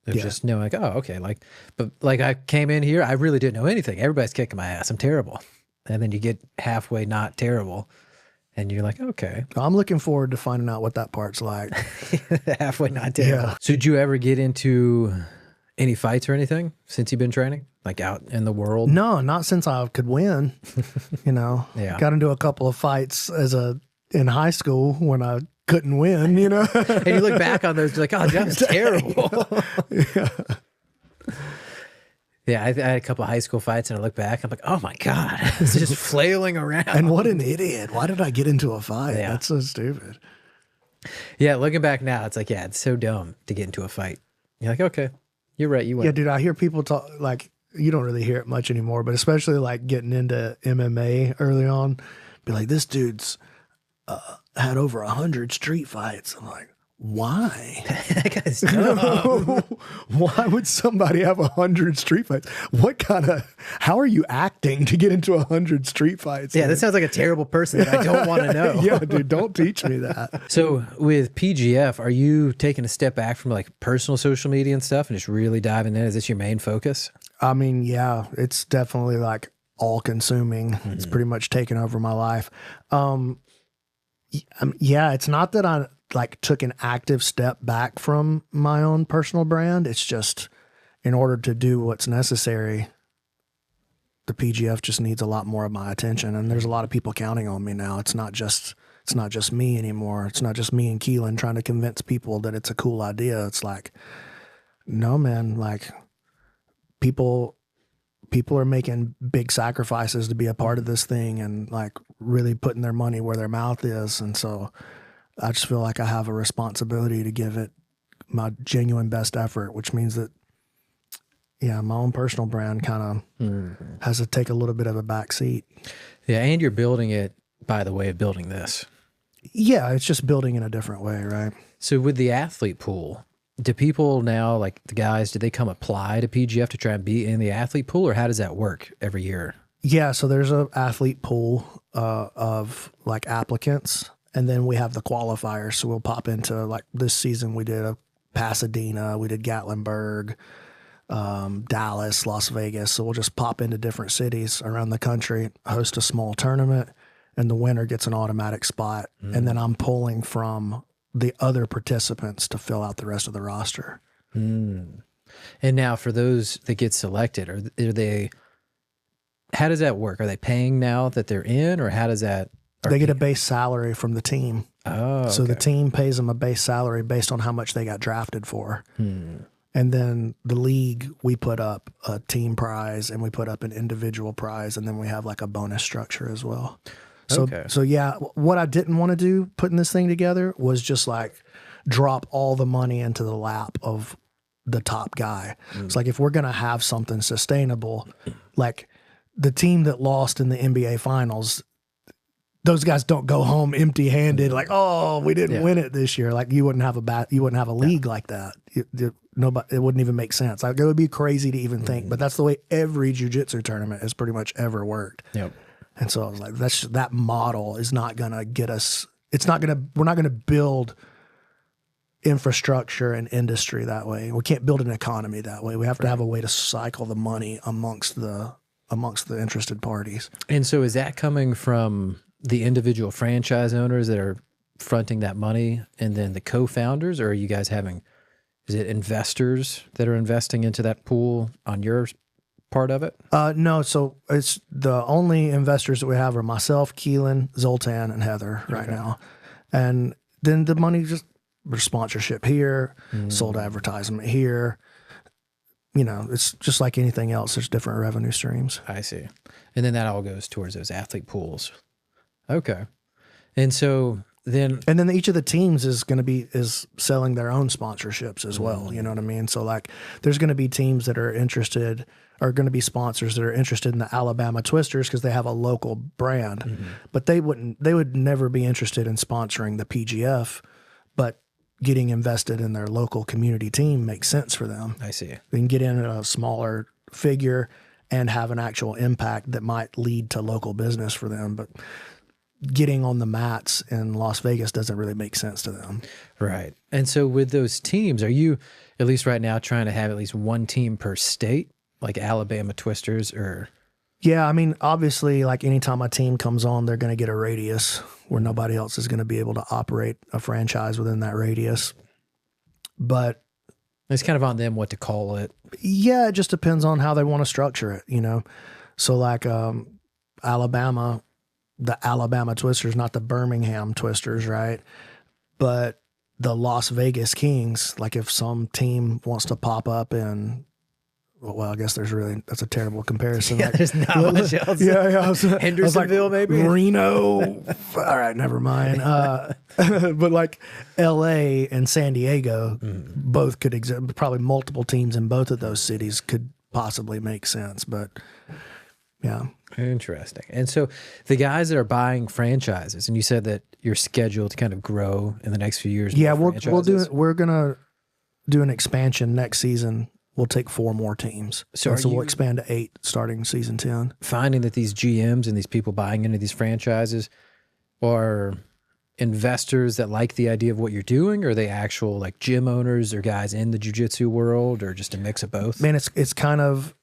Of just knowing like, oh, okay. But I came in here, I really didn't know anything. Everybody's kicking my ass. I'm terrible. And then you get halfway not terrible and you're like, okay. I'm looking forward to finding out what that part's like. Halfway not terrible. Yeah. So did you ever get into any fights or anything since you've been training? Like out in the world? No, not since I could win. Got into a couple of fights in high school when I couldn't win, And you look back on those, you're like, oh, that was terrible. Yeah, I had a couple of high school fights and I look back, I'm like, oh my God, it's just flailing around. And what an idiot. Why did I get into a fight? Yeah. That's so stupid. Yeah, looking back now, it's like, it's so dumb to get into a fight. You're like, okay, you're right, you win. Yeah, dude, I hear people talk, like, you don't really hear it much anymore, but especially like getting into MMA early on, be like, this dude's had over 100 street fights. I'm like, why? That guy's dumb. Why would somebody have 100 street fights? How are you acting to get into 100 street fights? Yeah, that sounds like a terrible person that I don't want to know. Yeah, dude, don't teach me that. So with PGF, are you taking a step back from like personal social media and stuff and just really diving in? Is this your main focus? I mean, yeah, it's definitely like all consuming. Mm-hmm. It's pretty much taken over my life. Yeah, it's not that I like took an active step back from my own personal brand. It's just in order to do what's necessary, the PGF just needs a lot more of my attention. And there's a lot of people counting on me now. It's not just me anymore. It's not just me and Keelan trying to convince people that it's a cool idea. It's like, no, man, like people are making big sacrifices to be a part of this thing and like really putting their money where their mouth is. And so I just feel like I have a responsibility to give it my genuine best effort, which means that, my own personal brand kind of has to take a little bit of a back seat. Yeah. And you're building it by the way of building this. Yeah. It's just building in a different way. Right. So with the athlete pool, do people now, like the guys, do they come apply to PGF to try and be in the athlete pool, or how does that work every year? Yeah, so there's an athlete pool of like applicants, and then we have the qualifiers. So we'll pop into, like this season we did a Pasadena, we did Gatlinburg, Dallas, Las Vegas. So we'll just pop into different cities around the country, host a small tournament, and the winner gets an automatic spot. And then I'm pulling from the other participants to fill out the rest of the roster. And now for those that get selected, are they, how does that work? Are they paying now that they're in, or how does that? They get a base salary from the team. Oh, so the team pays them a base salary based on how much they got drafted for. And then the league, we put up a team prize and we put up an individual prize, and then we have like a bonus structure as well. So yeah, what I didn't want to do putting this thing together was just like drop all the money into the lap of the top guy. It's like, if we're going to have something sustainable, like the team that lost in the NBA finals, those guys don't go home empty handed. Like, oh, we didn't win it this year. Like you wouldn't have a league like that. Nobody, it wouldn't even make sense. Like, it would be crazy to even think, but that's the way every jiu-jitsu tournament has pretty much ever worked. Yep. And so I was like, that model is not going to get us, we're not going to build infrastructure and industry that way. We can't build an economy that way. We have to have a way to cycle the money amongst the interested parties. And so is that coming from the individual franchise owners that are fronting that money and then the co-founders, or are you guys is it investors that are investing into that pool on your part of it? No. So it's the only investors that we have are myself, Keelan, Zoltan, and Heather right now. And then the money just for sponsorship here, sold advertisement here. It's just like anything else. There's different revenue streams. I see. And then that all goes towards those athlete pools. Okay. And so then each of the teams is selling their own sponsorships as well. You know what I mean? So like there's going to be teams that are interested, are going to be sponsors that are interested in the Alabama Twisters because they have a local brand, but they would never be interested in sponsoring the PGF, but getting invested in their local community team makes sense for them. I see. They can get in at a smaller figure and have an actual impact that might lead to local business for them. But getting on the mats in Las Vegas doesn't really make sense to them. Right. And so with those teams, are you, at least right now, trying to have at least one team per state, like Alabama Twisters or... Yeah, I mean, obviously, like anytime a team comes on, they're going to get a radius where nobody else is going to be able to operate a franchise within that radius. But it's kind of on them what to call it. Yeah, it just depends on how they want to structure it, you know? So like Alabama, the Alabama Twisters, not the Birmingham Twisters, right? But the Las Vegas Kings, like if some team wants to pop up in... Well, I guess that's a terrible comparison. Yeah, like, there's not much else. Yeah. Hendersonville, maybe? Reno. All right, never mind. But like LA and San Diego, both could exist. Probably multiple teams in both of those cities could possibly make sense. But yeah. Interesting. And so the guys that are buying franchises, and you said that you're scheduled to kind of grow in the next few years. Yeah, we're going to do an expansion next season. We'll take 4 more teams. So we'll expand to 8 starting season 10. Finding that these GMs and these people buying into these franchises are investors that like the idea of what you're doing, or are they actual like gym owners or guys in the jiu-jitsu world, or just a mix of both? Man, it's kind of,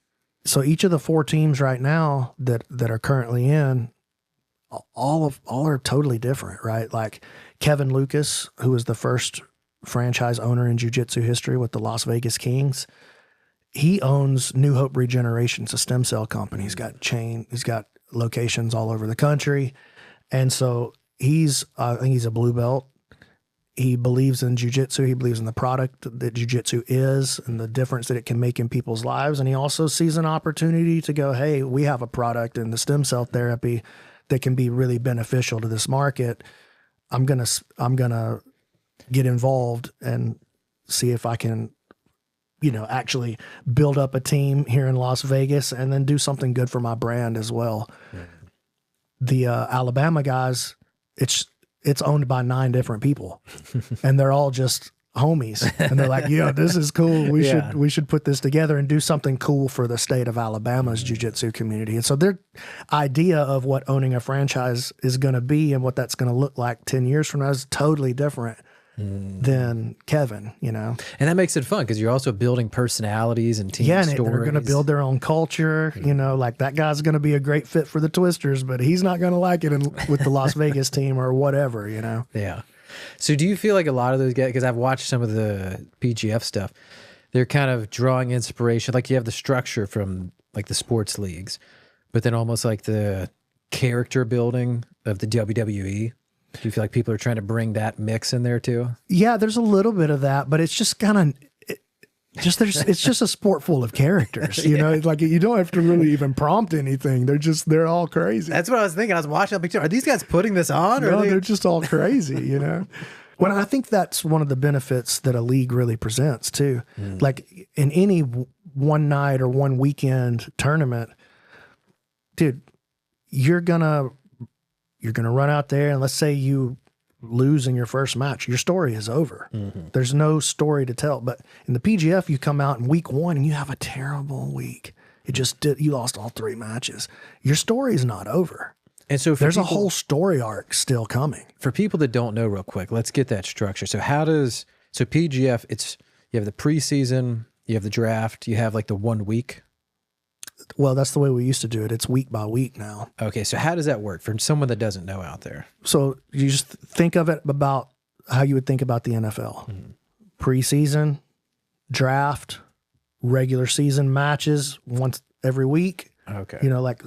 so each of the 4 teams right now that are currently in, all are totally different, right? Like Kevin Lucas, who was the first franchise owner in jiu-jitsu history with the Las Vegas Kings. He owns New Hope Regeneration, it's a stem cell company. He's got locations all over the country. And so I think he's a blue belt. He believes in jiu-jitsu. He believes in the product that jiu-jitsu is and the difference that it can make in people's lives. And he also sees an opportunity to go, hey, we have a product in the stem cell therapy that can be really beneficial to this market. I'm gonna get involved and see if I can, actually build up a team here in Las Vegas and then do something good for my brand as well. Mm-hmm. The Alabama guys, it's owned by 9 different people and they're all just homies. And they're like, yeah, this is cool. We should put this together and do something cool for the state of Alabama's jiu-jitsu community. And so their idea of what owning a franchise is going to be and what that's going to look like 10 years from now is totally different than Kevin, And that makes it fun because you're also building personalities and team stories. Yeah, and they're going to build their own culture. Like that guy's going to be a great fit for the Twisters, but he's not going to like it with the Las Vegas team or whatever, Yeah. So do you feel like a lot of those guys, because I've watched some of the PGF stuff, they're kind of drawing inspiration. Like you have the structure from like the sports leagues, but then almost like the character building of the WWE. Do you feel like people are trying to bring that mix in there too? Yeah, there's a little bit of that, but it's just kind of it's just a sport full of characters. Like you don't have to really even prompt anything. They're all crazy. That's what I was thinking. I was watching the picture. Are these guys putting this on? No, they're just all crazy. When I think that's one of the benefits that a league really presents too. Like in any one night or one weekend tournament, dude, you're gonna run out there and let's say you lose in your first match, your story is over. There's no story to tell. But in the PGF, you come out in week 1 and you have a terrible week. You lost all 3 matches. Your story is not over. And so there's a whole story arc still coming. For people that don't know real quick, let's get that structure. So PGF, you have the preseason, you have the draft, you have like the 1 week. Well, that's the way we used to do it. It's week by week now. Okay, so how does that work for someone that doesn't know out there? So you just think of it about how you would think about the NFL. Preseason, draft, regular season matches once every week. Okay. Like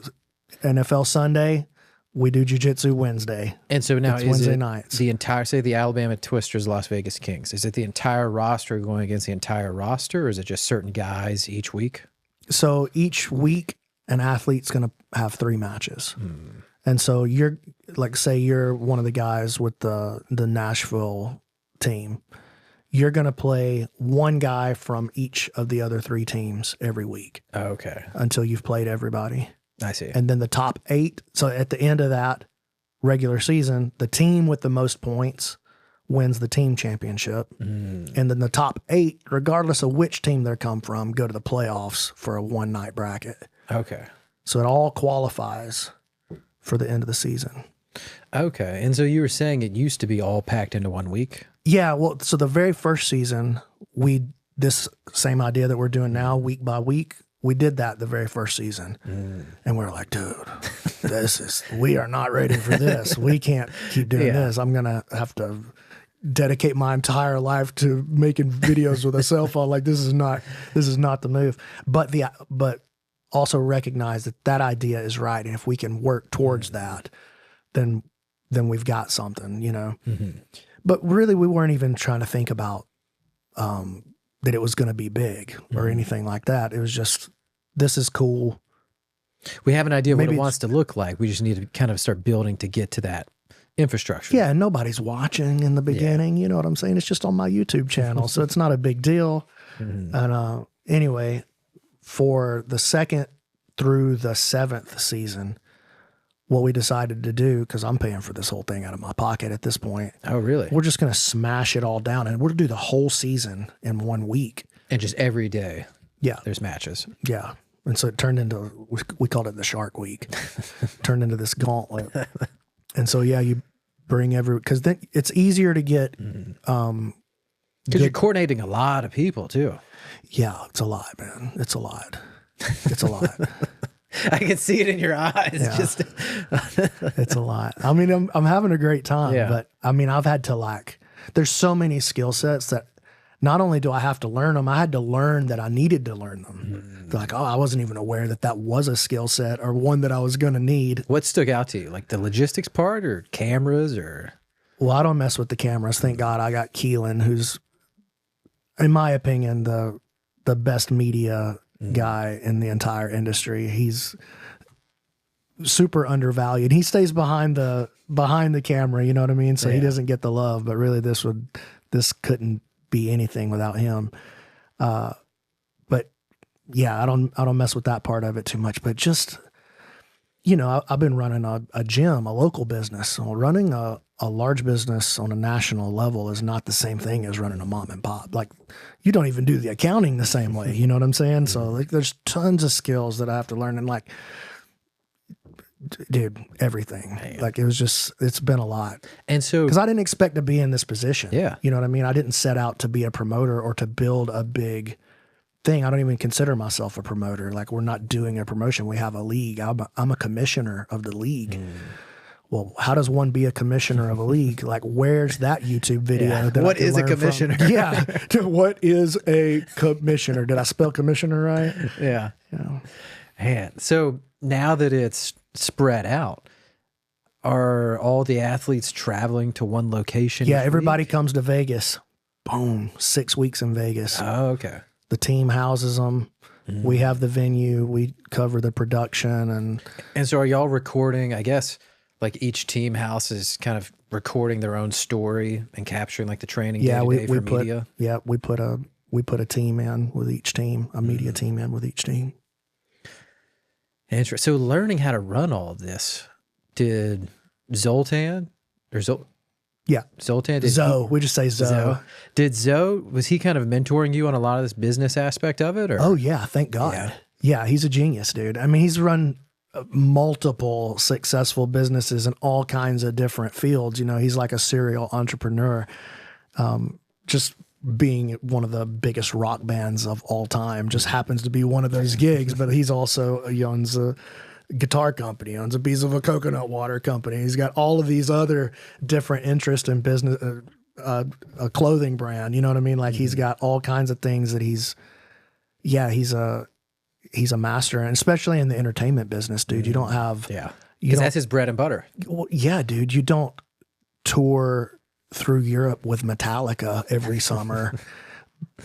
NFL Sunday, we do jiu-jitsu Wednesday. And so now it's Wednesday nights. The entire, say the Alabama Twisters, Las Vegas Kings, is it the entire roster going against the entire roster, or is it just certain guys each week? So each week, an athlete's going to have 3 matches. And so you're like, say you're one of the guys with the Nashville team. You're going to play 1 guy from each of the other 3 teams every week. Okay. Until you've played everybody. I see. And then the top 8. So at the end of that regular season, the team with the most points wins the team championship. And then the top 8, regardless of which team they come from, go to the playoffs for a 1-night bracket. Okay. So it all qualifies for the end of the season. Okay. And so you were saying it used to be all packed into 1 week? Yeah, well, so the very first season, this same idea that we're doing now, week by week, we did that the very first season. And we were like, dude, we are not ready for this. We can't keep doing this. I'm going to have to dedicate my entire life to making videos with a cell phone. Like, this is not the move. But also recognize that idea is right. And if we can work towards that, then we've got something, you know. But really, we weren't even trying to think about that it was going to be big or anything like that. It was just, this is cool. We have an idea what it wants to look like. We just need to kind of start building to get to that infrastructure. Yeah, and nobody's watching in the beginning. You know what I'm saying? It's just on my YouTube channel, so it's not a big deal. And anyway, for the 2nd through the 7th season, what we decided to do, because I'm paying for this whole thing out of my pocket at this point. Oh, really? We're just going to smash it all down, and we're going to do the whole season in 1 week. And just every day. Yeah. There's matches. Yeah. And so it turned into, we called it the Shark Week. Turned into this gauntlet. And so, yeah, you bring because then it's easier to get. Because you're coordinating a lot of people, too. Yeah, it's a lot, man. It's a lot. It's a lot. I can see it in your eyes. Yeah. Just it's a lot. I mean, I'm having a great time, but I mean, I've had to there's so many skill sets that not only do I have to learn them, I had to learn that I needed to learn them. Like, oh, I wasn't even aware that was a skill set or one that I was going to need. What stuck out to you? Like the logistics part or cameras or? Well, I don't mess with the cameras. Thank God I got Keelan, who's, in my opinion, the best media guy in the entire industry. He's super undervalued. He stays behind the camera, you know what I mean? So he doesn't get the love, but really this couldn't be anything without him. But yeah, I don't mess with that part of it too much, but just, you know, I've been running a gym, a local business. So running a large business on a national level is not the same thing as running a mom and pop. Like, you don't even do the accounting the same way. You know what I'm saying? So like, there's tons of skills that I have to learn, and like, dude, everything. Man. Like, it's been a lot. And so, because I didn't expect to be in this position. Yeah. You know what I mean? I didn't set out to be a promoter or to build a big thing. I don't even consider myself a promoter. Like, we're not doing a promotion. We have a league. I'm a commissioner of the league. Well, how does one be a commissioner of a league? Like, where's that YouTube video? That what is a commissioner? Yeah. What is a commissioner? Did I spell commissioner right? Yeah. Man, so now that it's spread out, are all the athletes traveling to one location? Yeah, everybody comes to Vegas. Boom, 6 weeks in Vegas. Oh, okay. The team houses them. We have the venue. We cover the production. And so are y'all recording, I guess, like each team house is kind of recording their own story and capturing like the training day-to-day for media? Yeah, we put a team in with each team, a media team in with each team. Interesting. So learning how to run all of this, did Zoltan or Zoltan? We just say Zoe. Did Zoe, was he kind of mentoring you on a lot of this business aspect of it? Or? Oh yeah, thank God. Yeah, he's a genius, dude. I mean, he's run multiple successful businesses in all kinds of different fields. You know, he's like a serial entrepreneur. Just being one of the biggest rock bands of all time just happens to be one of those gigs, but he's also owns a guitar company, owns a piece of a coconut water company. He's got all of these other different interests in business, a clothing brand, you know what I mean? Like, he's got all kinds of things that he's a master, and especially in the entertainment business, dude. You don't have, because that's his bread and butter. Well, yeah, dude, you don't tour through Europe with Metallica every summer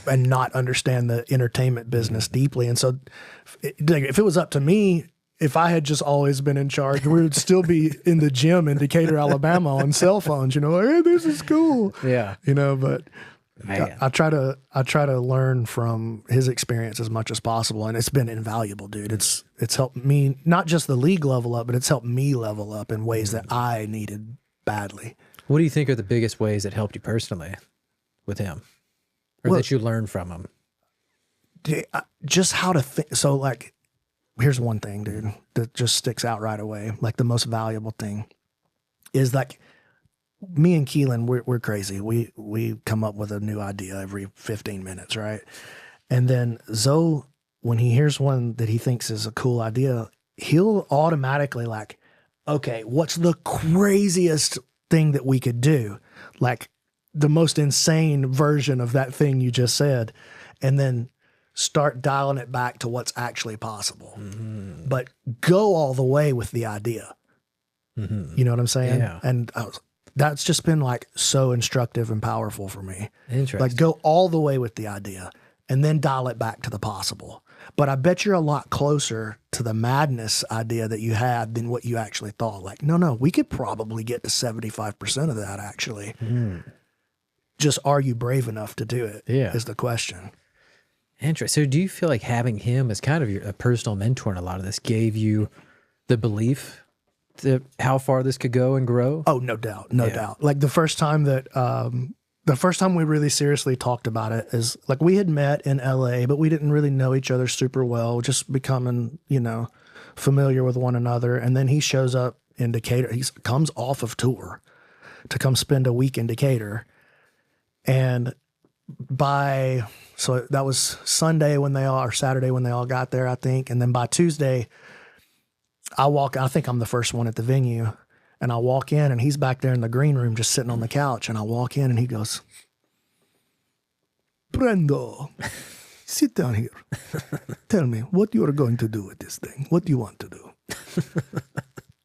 and not understand the entertainment business deeply. And so if it was up to me, if I had just always been in charge, we would still be in the gym in Decatur, Alabama on cell phones, you know, like, hey, this is cool. Yeah. You know, but I try to learn from his experience as much as possible, and it's been invaluable, dude. It's helped me, not just the league level up, but it's helped me level up in ways that I needed badly. What do you think are the biggest ways that helped you personally with him, or that you learned from him? Just how to think. So, like, here's one thing, dude, that just sticks out right away. Like the most valuable thing is like me and Keelan, we're crazy. We come up with a new idea every 15 minutes, right? And then Zoe, when he hears one that he thinks is a cool idea, he'll automatically like, okay, what's the craziest thing that we could do? Like the most insane version of that thing you just said. And then start dialing it back to what's actually possible. Mm-hmm. But go all the way with the idea. Mm-hmm. You know what I'm saying? Yeah. And that's just been like so instructive and powerful for me. Interesting. Like go all the way with the idea and then dial it back to the possible. But I bet you're a lot closer to the madness idea that you had than what you actually thought. Like, no, we could probably get to 75% of that actually. Mm. Just are you brave enough to do it? Yeah. Is the question. Interesting. So do you feel like having him as kind of a personal mentor in a lot of this gave you the belief that how far this could go and grow? Oh, no doubt. No doubt. Like the first time we really seriously talked about it is like we had met in LA, but we didn't really know each other super well, just becoming, familiar with one another. And then he shows up in Decatur. He comes off of tour to come spend a week in Decatur. And so that was Sunday or Saturday when they all got there, I think. And then by Tuesday, I think I'm the first one at the venue. And I walk in and he's back there in the green room just sitting on the couch. And I walk in and he goes, Brendo, sit down here. Tell me what you are going to do with this thing. What do you want to do?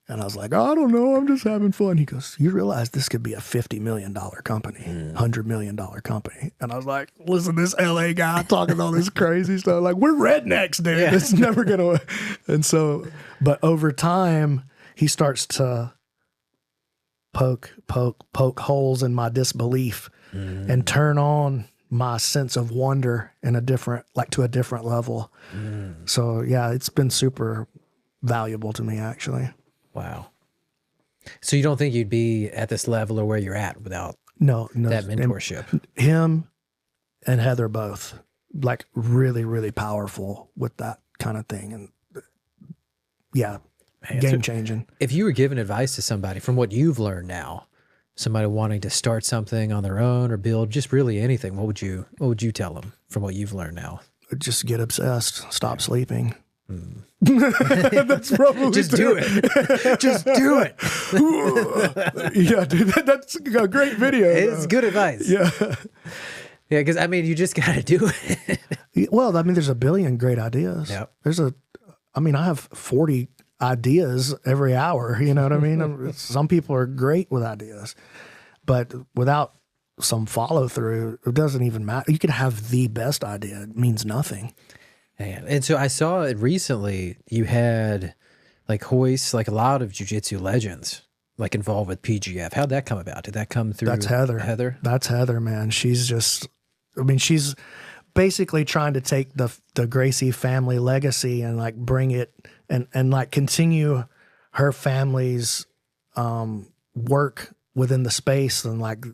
And I was like, I don't know. I'm just having fun. He goes, you realize this could be a $50 million company, $100 million company. And I was like, listen, this LA guy talking all this crazy stuff. Like, we're rednecks, dude. Yeah. It's never going to. And so, but over time, he starts to poke holes in my disbelief and turn on my sense of wonder to a different level. So yeah, it's been super valuable to me actually. Wow. So you don't think you'd be at this level or where you're at without no that mentorship? Him and Heather both like really, really powerful with that kind of thing. And yeah, man, game changing. If you were giving advice to somebody from what you've learned now, somebody wanting to start something on their own or build just really anything, what would you tell them from what you've learned now? Just get obsessed, stop sleeping. That's probably just do it. Just do it. Yeah, dude, that's a great video. It's good advice. Yeah. Yeah, because I mean, you just got to do it. Well, I mean, there's a billion great ideas. Yep. I have 40 ideas every hour. You know what I mean? Some people are great with ideas, but without some follow through, it doesn't even matter. You could have the best idea. It means nothing. And so I saw it recently, you had like Royce, like a lot of jiu-jitsu legends, like involved with PGF. How'd that come about? Did that come through? That's Heather. That's Heather, man. She's she's basically trying to take the Gracie family legacy and like bring it and like continue her family's work within the space and like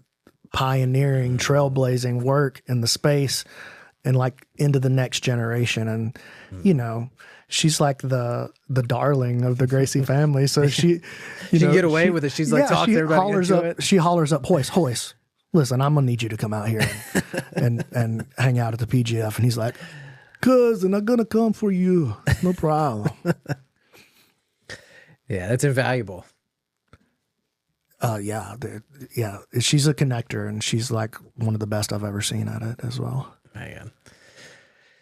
pioneering, trailblazing work in the space and like into the next generation. And, she's like the darling of the Gracie family. So she can get away with it. She's like talking to everybody. She hollers up, Royce, listen, I'm going to need you to come out here and hang out at the PGF. And he's like, cousin, I'm going to come for you. No problem. Yeah, that's invaluable. Yeah. She's a connector and she's like one of the best I've ever seen at it as well. Man.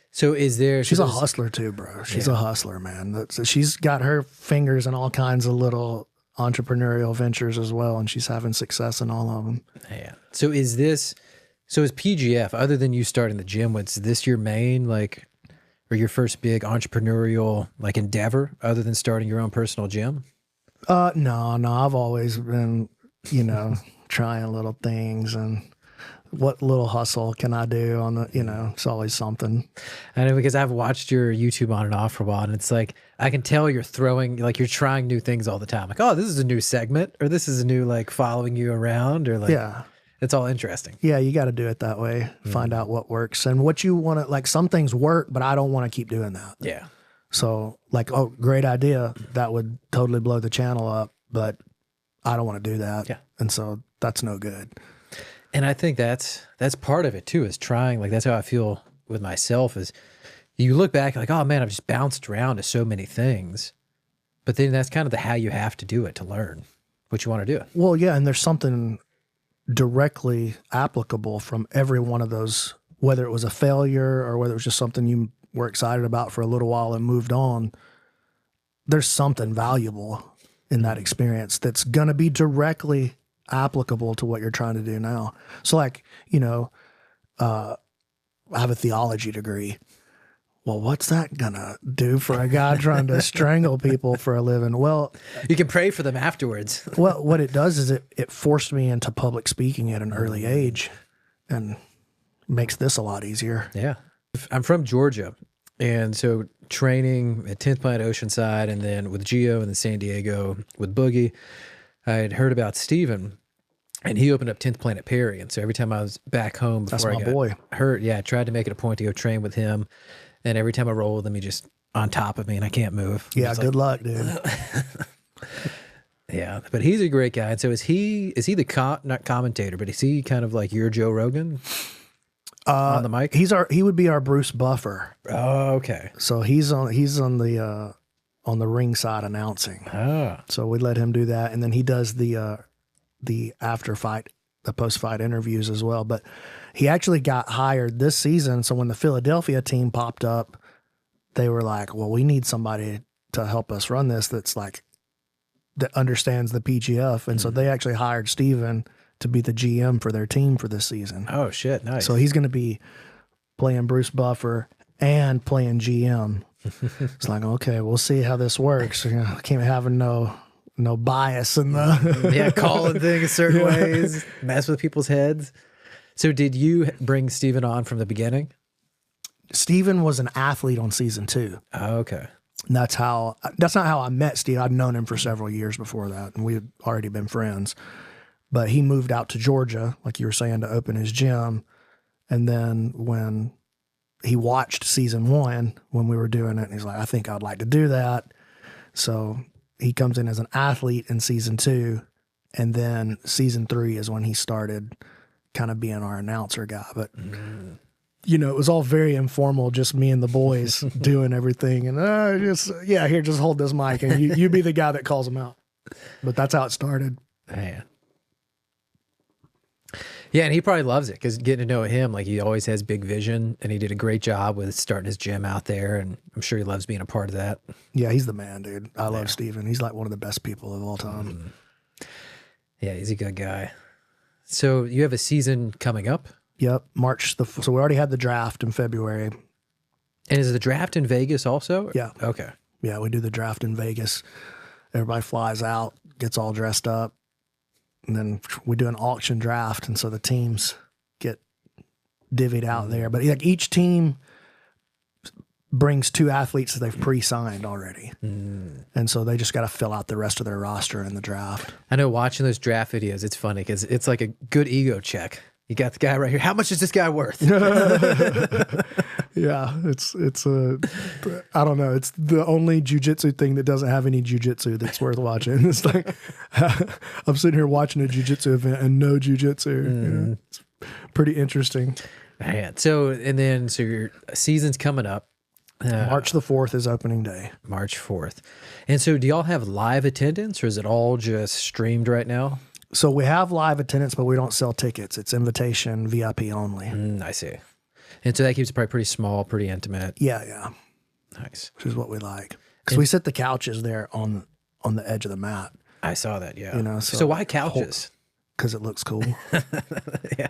So she's a hustler too, bro. She's a hustler, man. So she's got her fingers in all kinds of little entrepreneurial ventures as well. And she's having success in all of them. Yeah. So is PGF, other than you starting the gym, was this your main, or your first big entrepreneurial, endeavor other than starting your own personal gym? No, I've always been, trying little things and what little hustle can I do on the, it's always something. I know, because I've watched your YouTube on and off for a while, and it's like, I can tell you're you're trying new things all the time. Like, oh, this is a new segment, or this is a new, following you around, or yeah. It's all interesting. Yeah, you got to do it that way. Find out what works and what you want to, some things work, but I don't want to keep doing that. Yeah. So like, oh, great idea. That would totally blow the channel up, but I don't want to do that. Yeah. And so that's no good. And I think that's part of it too, is trying. Like, that's how I feel with myself, is you look back like, oh man, I've just bounced around to so many things. But then that's kind of how you have to do it to learn what you want to do. Well, yeah. And there's something directly applicable from every one of those, whether it was a failure or whether it was just something you were excited about for a little while and moved on. There's something valuable in that experience that's going to be directly applicable to what you're trying to do now. So like, you know, I have a theology degree. Well, what's that gonna do for a guy trying to strangle people for a living? Well, you can pray for them afterwards. Well, what it does is it forced me into public speaking at an early age, and makes this a lot easier. Yeah. I'm from Georgia, and so training at 10th Planet Oceanside, and then with Gio and then San Diego with Boogie, I had heard about Steven, and he opened up 10th Planet Perry. And so every time I was back home before I got hurt, I tried to make it a point to go train with him. And every time I roll with him, he just on top of me, and I can't move. Yeah, good luck, dude. Yeah, but he's a great guy. And so is he the not commentator, but is he kind of like your Joe Rogan on the mic? He would be our Bruce Buffer. Oh, okay. So he's on the ringside announcing. Ah. So we let him do that, and then he does the after fight, the post fight interviews as well. But he actually got hired this season. So when the Philadelphia team popped up, they were like, "Well, we need somebody to help us run this. That's like that understands the PGF." And so they actually hired Steven to be the GM for their team for this season. Oh shit, nice. So he's going to be playing Bruce Buffer and playing GM. It's like, okay, we'll see how this works. You know, I can't have no bias in the calling things certain ways, mess with people's heads. So did you bring Steven on from the beginning? Steven was an athlete on season 2. Oh, okay. And that's not how I met Steve. I'd known him for several years before that, and we had already been friends. But he moved out to Georgia, like you were saying, to open his gym. And then when he watched season 1 when we were doing it, and he's like, I think I'd like to do that. So he comes in as an athlete in season 2, and then season 3 is when he started kind of being our announcer guy. But you know, it was all very informal, just me and the boys doing everything. And here, just hold this mic, and you be the guy that calls them out. But that's how it started. Man. Yeah, and he probably loves it, because getting to know him, like, he always has big vision, and he did a great job with starting his gym out there, and I'm sure he loves being a part of that. Yeah, he's the man, dude. I love Steven. He's like one of the best people of all time. Yeah, he's a good guy. So you have a season coming up? Yep, so we already had the draft in February. And is the draft in Vegas also? Yeah. Okay. Yeah, we do the draft in Vegas. Everybody flies out, gets all dressed up, and then we do an auction draft, and so the teams get divvied out there. But like each team brings 2 athletes that they've pre-signed already. And so they just got to fill out the rest of their roster in the draft. I know, watching those draft videos, it's funny because it's like a good ego check. You got the guy right here. How much is this guy worth? Yeah, it's I don't know. It's the only jiu-jitsu thing that doesn't have any jiu-jitsu that's worth watching. It's like, I'm sitting here watching a jiu-jitsu event and no jiu-jitsu. You know? It's pretty interesting. Man. So your season's coming up. March the 4th is opening day. March 4th. And so do y'all have live attendance, or is it all just streamed right now? So we have live attendance, but we don't sell tickets. It's invitation, VIP only. I see. And so that keeps it probably pretty small, pretty intimate. Yeah. Nice. Which is what we like. Because we set the couches there on the edge of the mat. I saw that, yeah. You know, so why couches? Because it looks cool. Yeah.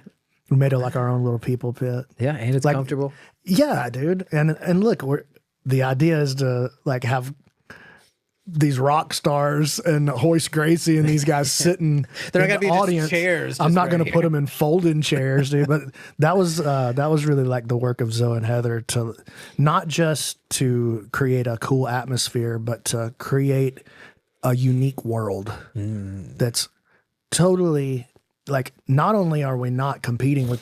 We made it like our own little people pit. Yeah, and it's like, comfortable. Yeah, dude. And look, the idea is to like have these rock stars and Royce Gracie and these guys sitting They're in not the gonna be audience. Just chairs. I'm not going to put them in folding chairs, dude. But that was really like the work of Zoe and Heather, to not just to create a cool atmosphere, but to create a unique world that's totally like, not only are we not competing with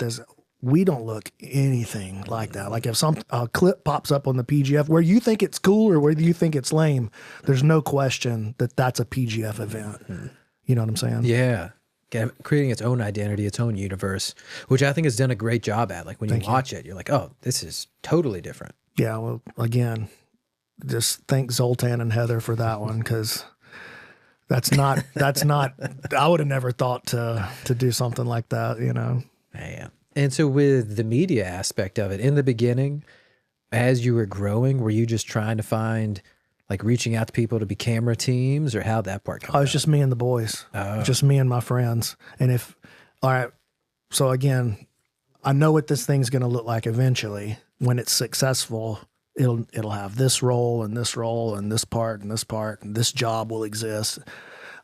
we don't look anything like that. Like if a clip pops up on the PGF where you think it's cool or whether you think it's lame, there's no question that that's a PGF event. You know what I'm saying? Yeah. Creating its own identity, its own universe, which I think has done a great job at. Like when you watch it, you're like, oh, this is totally different. Yeah. Well, again, just thank Zoltan and Heather for that one, because that's not, I would have never thought to do something like that, you know? Yeah. And so with the media aspect of it, in the beginning, as you were growing, were you just trying to find, like reaching out to people to be camera teams, or how'd that part come Oh, it's just me and the boys, just me and my friends. And all right, so again, I know what this thing's going to look like eventually. When it's successful, it'll have this role and this role and this part and this part, and this job will exist.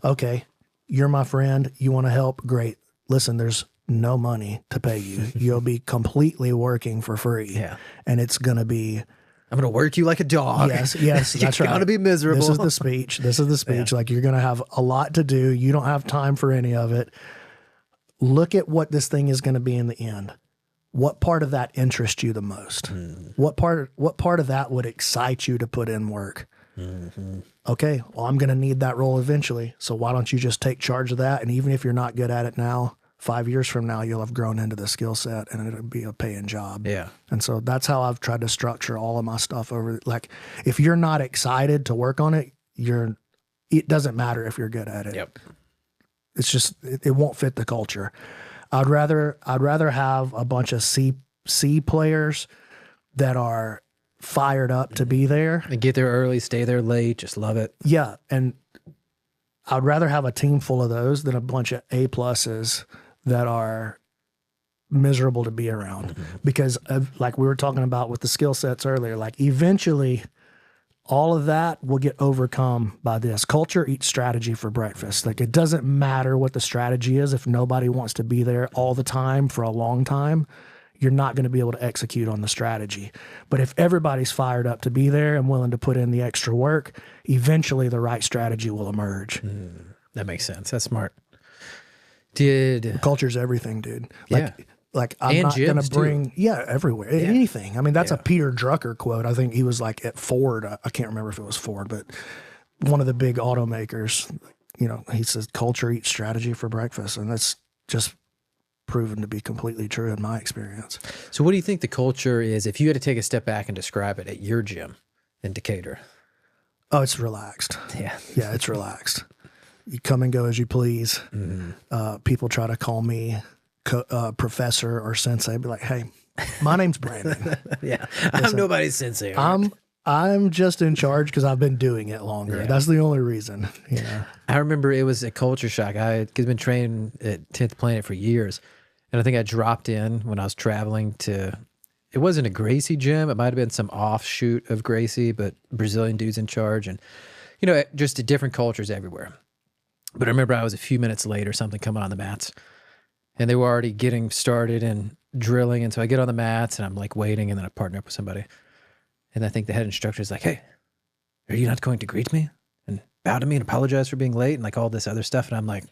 Okay, you're my friend. You want to help? Great. Listen, there's no money to pay you. You'll be completely working for free. Yeah. And it's going to be, I'm going to work you like a dog. Yes, that's right. You're going to be miserable. This is the speech. Yeah. Like, you're going to have a lot to do. You don't have time for any of it. Look at what this thing is going to be in the end. What part of that interests you the most? What part of that would excite you to put in work? Okay, well, I'm going to need that role eventually. So why don't you just take charge of that? And even if you're not good at it now, 5 years from now, you'll have grown into the skill set and it'll be a paying job. Yeah. And so that's how I've tried to structure all of my stuff over. Like, if you're not excited to work on it, it doesn't matter if you're good at it. Yep. It's just, it won't fit the culture. I'd rather have a bunch of C players that are fired up to be there. And get there early, stay there late, just love it. Yeah. And I'd rather have a team full of those than a bunch of A pluses that are miserable to be around. Because like we were talking about with the skill sets earlier, like eventually all of that will get overcome by this. Culture eats strategy for breakfast. Like, it doesn't matter what the strategy is. If nobody wants to be there all the time for a long time, you're not going to be able to execute on the strategy. But if everybody's fired up to be there and willing to put in the extra work, eventually the right strategy will emerge. That makes sense. That's smart. Culture's everything, dude. Like I'm and not going to bring, too. Everywhere, anything. I mean, that's a Peter Drucker quote. I think he was like at Ford. I can't remember if it was Ford, but one of the big automakers, you know, he says culture eats strategy for breakfast. And that's just proven to be completely true in my experience. So what do you think the culture is, if you had to take a step back and describe it at your gym in Decatur? Oh, it's relaxed. Yeah. Yeah, it's relaxed. You come and go as you please. People try to call me professor or sensei. Be like, hey, my name's Brandon. Yeah, I'm nobody's sensei. I'm just in charge because I've been doing it longer. Yeah. That's the only reason. You know? I remember it was a culture shock. I had been training at 10th Planet for years, and I think I dropped in when I was traveling to. It wasn't a Gracie gym. It might have been some offshoot of Gracie, but Brazilian dudes in charge, and you know, just different cultures everywhere. But I remember I was a few minutes late or something coming on the mats, and they were already getting started and drilling. And so I get on the mats and I'm like waiting, and then I partner up with somebody. And I think the head instructor is like, hey, are you not going to greet me and bow to me and apologize for being late and like all this other stuff? And I'm like,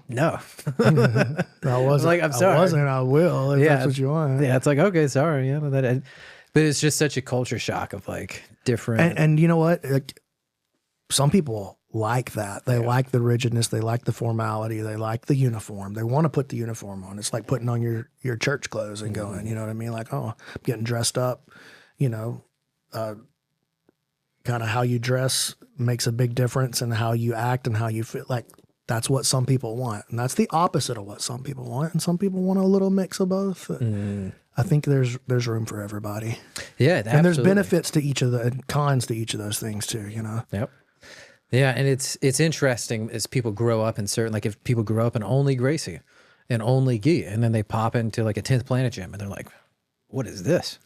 no. I wasn't. Like, I'm sorry. I wasn't. I will if that's what you want. Yeah, it's like, okay, sorry. Yeah, but it's just such a culture shock of like different. And you know what? Like, some people like that. They like the rigidness. They like the formality. They like the uniform. They want to put the uniform on. It's like putting on your church clothes and going, you know what I mean? Like, oh, I'm getting dressed up, you know, kind of how you dress makes a big difference in how you act and how you feel. Like, that's what some people want. And that's the opposite of what some people want. And some people want a little mix of both. I think there's room for everybody. Yeah. Absolutely. And there's benefits to each of the cons to each of those things too, you know? Yep. Yeah, and it's interesting as people grow up in certain, like if people grow up in only Gracie and only Gi, and then they pop into like a 10th Planet gym and they're like, what is this?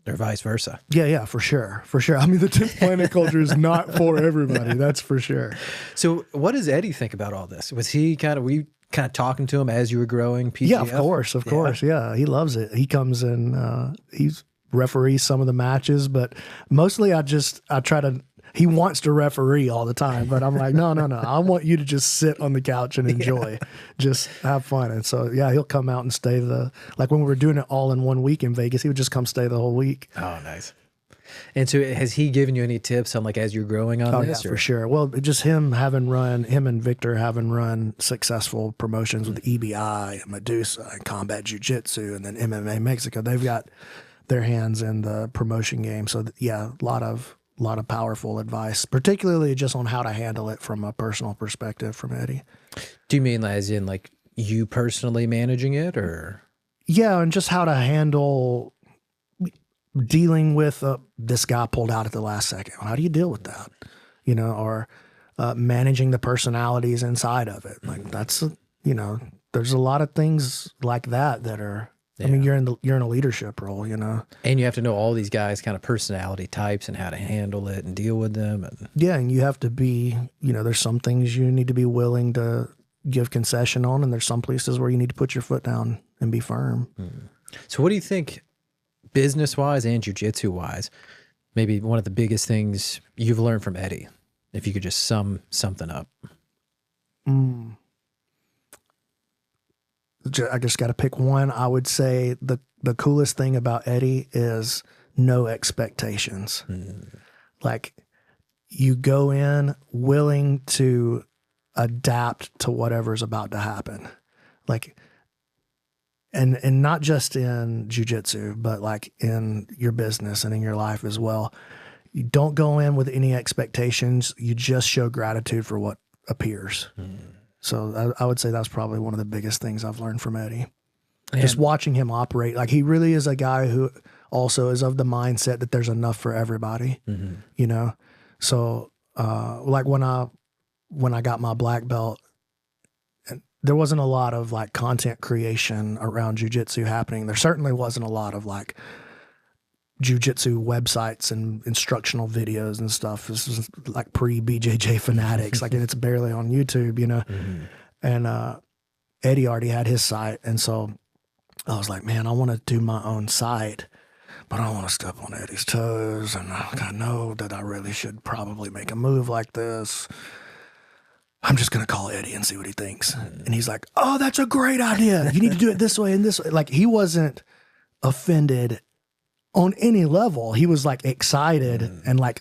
Or vice versa. Yeah, for sure. For sure. I mean, the 10th Planet culture is not for everybody. That's for sure. So what does Eddie think about all this? Were you kind of talking to him as you were growing PGF? Yeah, of course. Yeah, he loves it. He comes in, he's referees some of the matches, but mostly I try to he wants to referee all the time, but I'm like, no. I want you to just sit on the couch and enjoy, just have fun. And so, yeah, he'll come out and stay like when we were doing it all in 1 week in Vegas, he would just come stay the whole week. Oh, nice. And so has he given you any tips on like, as you're growing on this? Yeah, for sure. Well, just him and Victor having run successful promotions with EBI and Medusa and Combat Jiu-Jitsu and then MMA Mexico. They've got their hands in the promotion game. So yeah, a lot of powerful advice, particularly just on how to handle it from a personal perspective from Eddie. Do you mean as in like you personally managing it, or? Yeah, and just how to handle dealing with this guy pulled out at the last second. How do you deal with that? You know, or managing the personalities inside of it. Like that's, you know, there's a lot of things like that are, I mean, you're in a leadership role, you know, and you have to know all these guys' kind of personality types and how to handle it and deal with them. And yeah, and you have to be, you know, there's some things you need to be willing to give concession on, and there's some places where you need to put your foot down and be firm. So what do you think, business-wise and jiu-jitsu-wise, maybe one of the biggest things you've learned from Eddie, if you could just sum something up? I just got to pick one. I would say the coolest thing about Eddie is no expectations. Like you go in willing to adapt to whatever's about to happen. Like, and not just in jiu-jitsu, but like in your business and in your life as well. You don't go in with any expectations. You just show gratitude for what appears. So I would say that's probably one of the biggest things I've learned from Eddie. Just watching him operate. Like he really is a guy who also is of the mindset that there's enough for everybody, you know? So like when I got my black belt, there wasn't a lot of like content creation around jiu-jitsu happening. There certainly wasn't a lot of like jiu-jitsu websites and instructional videos and stuff. This was like pre-BJJ Fanatics, like, and it's barely on YouTube, you know? And Eddie already had his site. And so I was like, man, I want to do my own site, but I don't want to step on Eddie's toes. And I know that I really should probably make a move like this. I'm just going to call Eddie and see what he thinks. And he's like, oh, that's a great idea. You need to do it this way and this way. Like he wasn't offended on any level. He was like excited and like,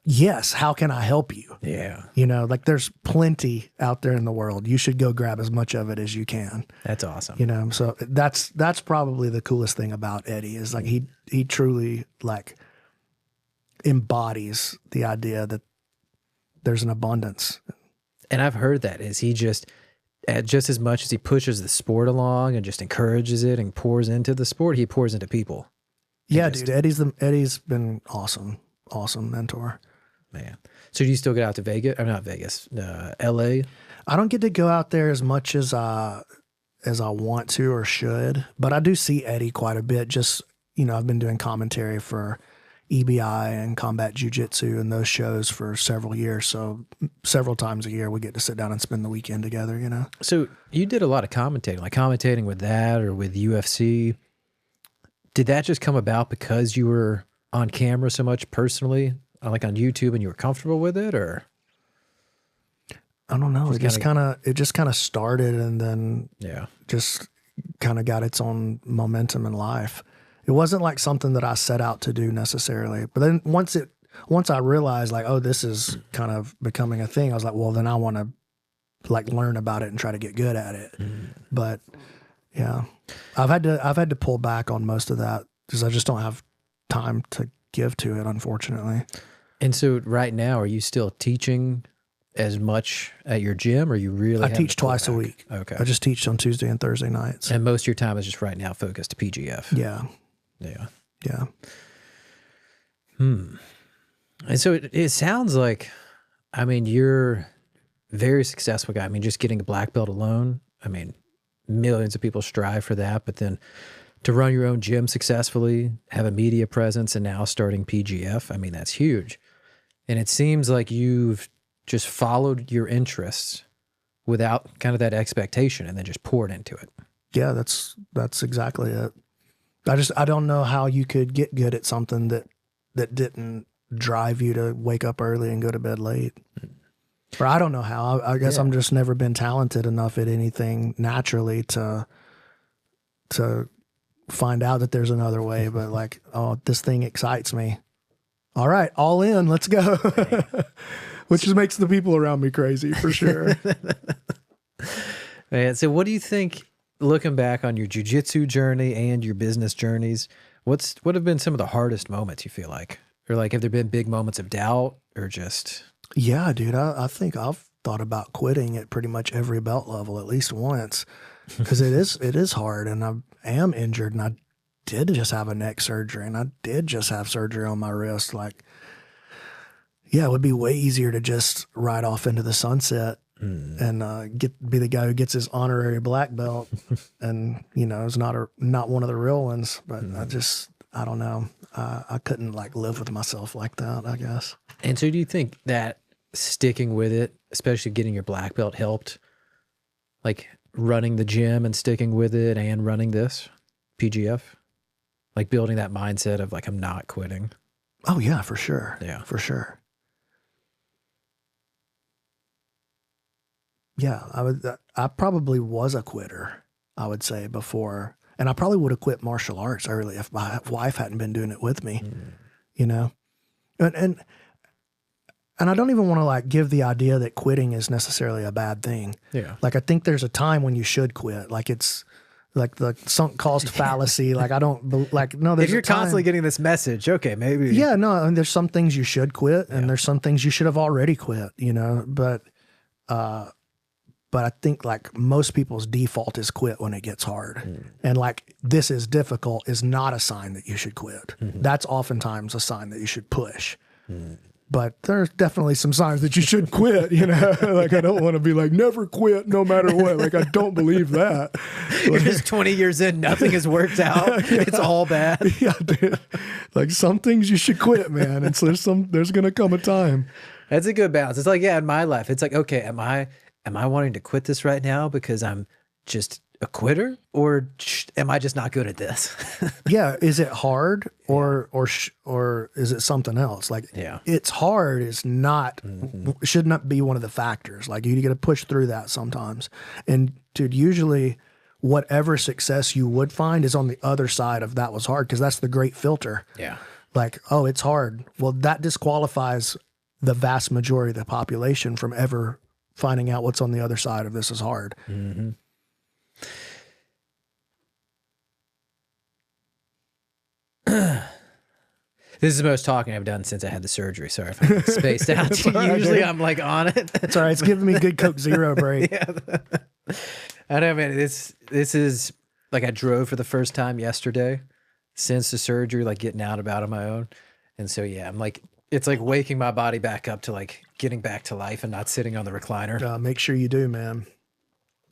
yes, how can I help you? Yeah. You know, like there's plenty out there in the world. You should go grab as much of it as you can. That's awesome. You know, so that's probably the coolest thing about Eddie is like he truly like embodies the idea that there's an abundance. And I've heard that is he just as much as he pushes the sport along and just encourages it and pours into the sport, he pours into people. Yeah, dude, Eddie's been awesome mentor. Man. So do you still get out to Vegas? Or not Vegas, LA? I don't get to go out there as much as I want to or should, but I do see Eddie quite a bit. Just, you know, I've been doing commentary for EBI and Combat Jiu-Jitsu and those shows for several years. So several times a year we get to sit down and spend the weekend together, you know? So you did a lot of commentating, like commentating with that or with UFC. Did that just come about because you were on camera so much personally, like on YouTube, and you were comfortable with it, or? I don't know. It just kind of started and then just kind of got its own momentum in life. It wasn't like something that I set out to do necessarily. But then once I realized like, oh, this is kind of becoming a thing, I was like, well, then I want to like learn about it and try to get good at it. But yeah, I've had to pull back on most of that because I just don't have time to give to it, unfortunately. And so right now, are you still teaching as much at your gym, or you really? I teach twice a week. Okay. I just teach on Tuesday and Thursday nights. And most of your time is just right now focused to PGF. Yeah. Yeah. Yeah. And so it sounds like, I mean, you're a very successful guy. I mean, just getting a black belt alone, I mean, millions of people strive for that, but then to run your own gym successfully, have a media presence, and now starting PGF, I mean, that's huge. And it seems like you've just followed your interests without kind of that expectation and then just poured into it. Yeah, that's exactly it. I don't know how you could get good at something that drive you to wake up early and go to bed late. Or I don't know how. I guess I'm just never been talented enough at anything naturally to find out that there's another way. But like, oh, this thing excites me. All right, all in, let's go. Which just makes the people around me crazy for sure. Man, so what do you think, looking back on your jiu-jitsu journey and your business journeys, what have been some of the hardest moments you feel like? Or like, have there been big moments of doubt or just... Yeah, dude, I think I've thought about quitting at pretty much every belt level at least once, because it is hard, and I am injured, and I did just have a neck surgery, and I did just have surgery on my wrist. Like, yeah, it would be way easier to just ride off into the sunset and be the guy who gets his honorary black belt, and is not one of the real ones. But I don't know. I couldn't like live with myself like that, I guess. And so do you think that sticking with it, especially getting your black belt, helped, like running the gym and sticking with it and running this PGF, like building that mindset of like, I'm not quitting? Oh yeah, for sure. Yeah, for sure. Yeah, I probably was a quitter, I would say, before. And I probably would have quit martial arts early if my wife hadn't been doing it with me, And I don't even want to like give the idea that quitting is necessarily a bad thing. Yeah. Like I think there's a time when you should quit. Like it's like the sunk cost fallacy. Like I don't like, no, there's if you're constantly getting this message, okay, maybe. Yeah, no, I mean, there's some things you should quit and there's some things you should have already quit, but I think like most people's default is quit when it gets hard. And like, this is difficult is not a sign that you should quit. That's oftentimes a sign that you should push. But there's definitely some signs that you should quit, like I don't want to be like, never quit no matter what. Like, I don't believe that. You're just 20 years in, nothing has worked out. Yeah. It's all bad. Yeah, dude. Like some things you should quit, man. And so there's going to come a time. That's a good balance. It's like, yeah, in my life, it's like, okay, am I wanting to quit this right now because I'm just a quitter, or am I just not good at this? Yeah. Is it hard or is it something else? Like, it's hard is not, should not be one of the factors. Like you got to push through that sometimes. And dude, usually whatever success you would find is on the other side of that was hard. Cause that's the great filter. Yeah. Like, oh, it's hard. Well, that disqualifies the vast majority of the population from ever finding out what's on the other side of this is hard. This is the most talking I've done since I had the surgery. Sorry if I'm spaced out. Usually I'm like on it. It's all right. It's giving me good Coke Zero break. Yeah. I know, man. This is like, I drove for the first time yesterday since the surgery, like getting out about on my own. And so, yeah, I'm like, it's like waking my body back up to like getting back to life and not sitting on the recliner. Make sure you do, man.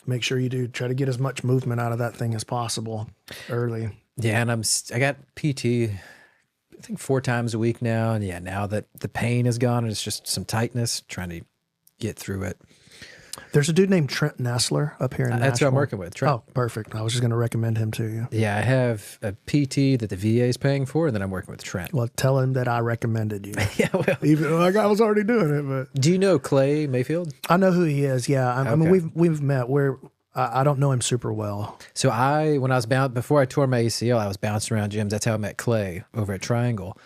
Make sure you do. Try to get as much movement out of that thing as possible early. Yeah, and I got PT, I think 4 times a week now. And yeah, now that the pain is gone and it's just some tightness, trying to get through it. There's a dude named Trent Nestler up here in Nashville. That's who I'm working with, Trent. Oh, perfect. I was just going to recommend him to you. Yeah, I have a PT that the VA is paying for, and then I'm working with Trent. Well, tell him that I recommended you. Yeah, well. Even like I was already doing it, but. Do you know Clay Mayfield? I know who he is, yeah. I mean, we've met. I don't know him super well. So when I was before I tore my ACL, I was bouncing around gyms. That's how I met Clay over at Triangle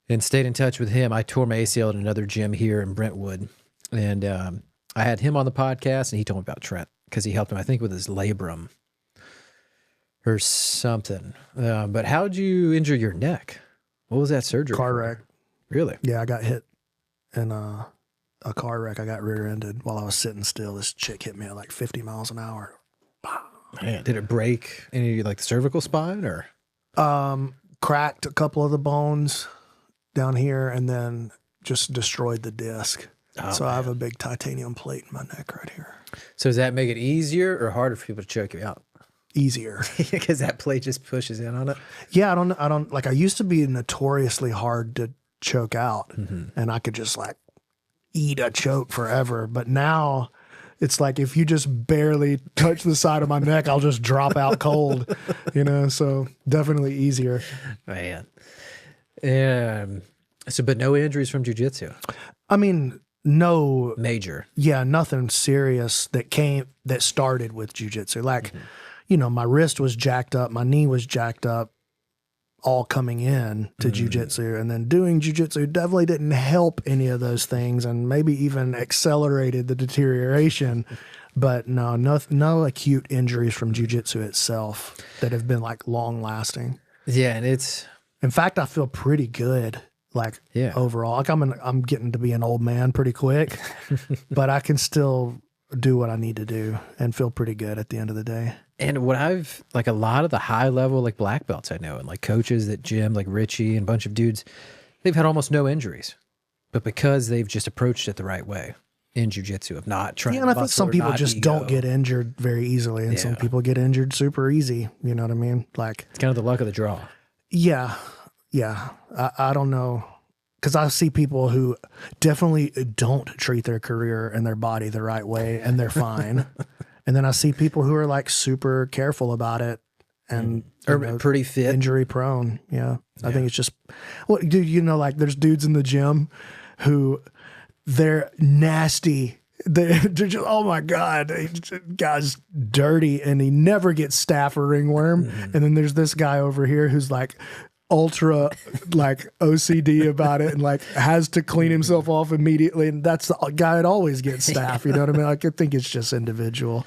and stayed in touch with him. I tore my ACL at another gym here in Brentwood. And I had him on the podcast, and he told me about Trent because he helped him, I think, with his labrum or something. But how'd you injure your neck? What was that surgery? Car wreck. Really? Yeah, I got hit in a car wreck. I got rear-ended while I was sitting still. This chick hit me at like 50 miles an hour. Man, did it break any like the cervical spine or? Cracked a couple of the bones down here and then just destroyed the disc. Oh, so man. I have a big titanium plate in my neck right here. So does that make it easier or harder for people to choke you out? Easier. Because that plate just pushes in on it? Yeah, I don't like, I used to be notoriously hard to choke out and I could just like eat a choke forever. But now it's like, if you just barely touch the side of my neck, I'll just drop out cold, so definitely easier. Man. So, but no injuries from jiu-jitsu? I mean, no Major. Yeah, nothing serious that started with jiu-jitsu. Like, you know, my wrist was jacked up, my knee was jacked up, all coming in to jiu-jitsu, and then doing jiu-jitsu definitely didn't help any of those things, and maybe even accelerated the deterioration. But no acute injuries from jiu-jitsu itself that have been like long lasting. Yeah, and it's, in fact, I feel pretty good. Like, overall, like I'm getting to be an old man pretty quick, but I can still do what I need to do and feel pretty good at the end of the day. And what I've, like, a lot of the high level, like, black belts I know, and like coaches at gym, like Richie and a bunch of dudes, they've had almost no injuries, but because they've just approached it the right way in jiu-jitsu of not trying. Yeah, and I think some people just don't get injured very easily, and some people get injured super easy. You know what I mean? Like, it's kind of the luck of the draw. Yeah. I don't know, because I see people who definitely don't treat their career and their body the right way, and they're fine. And then I see people who are like super careful about it and pretty fit, injury prone. Yeah. I think it's just, well, dude, you know, like there's dudes in the gym who they're nasty. They're just, oh my God, guy's dirty and he never gets staph or ringworm. And then there's this guy over here who's like ultra like OCD about it and like has to clean himself off immediately. And that's the guy that always gets staph. You know what I mean? Like, I think it's just individual.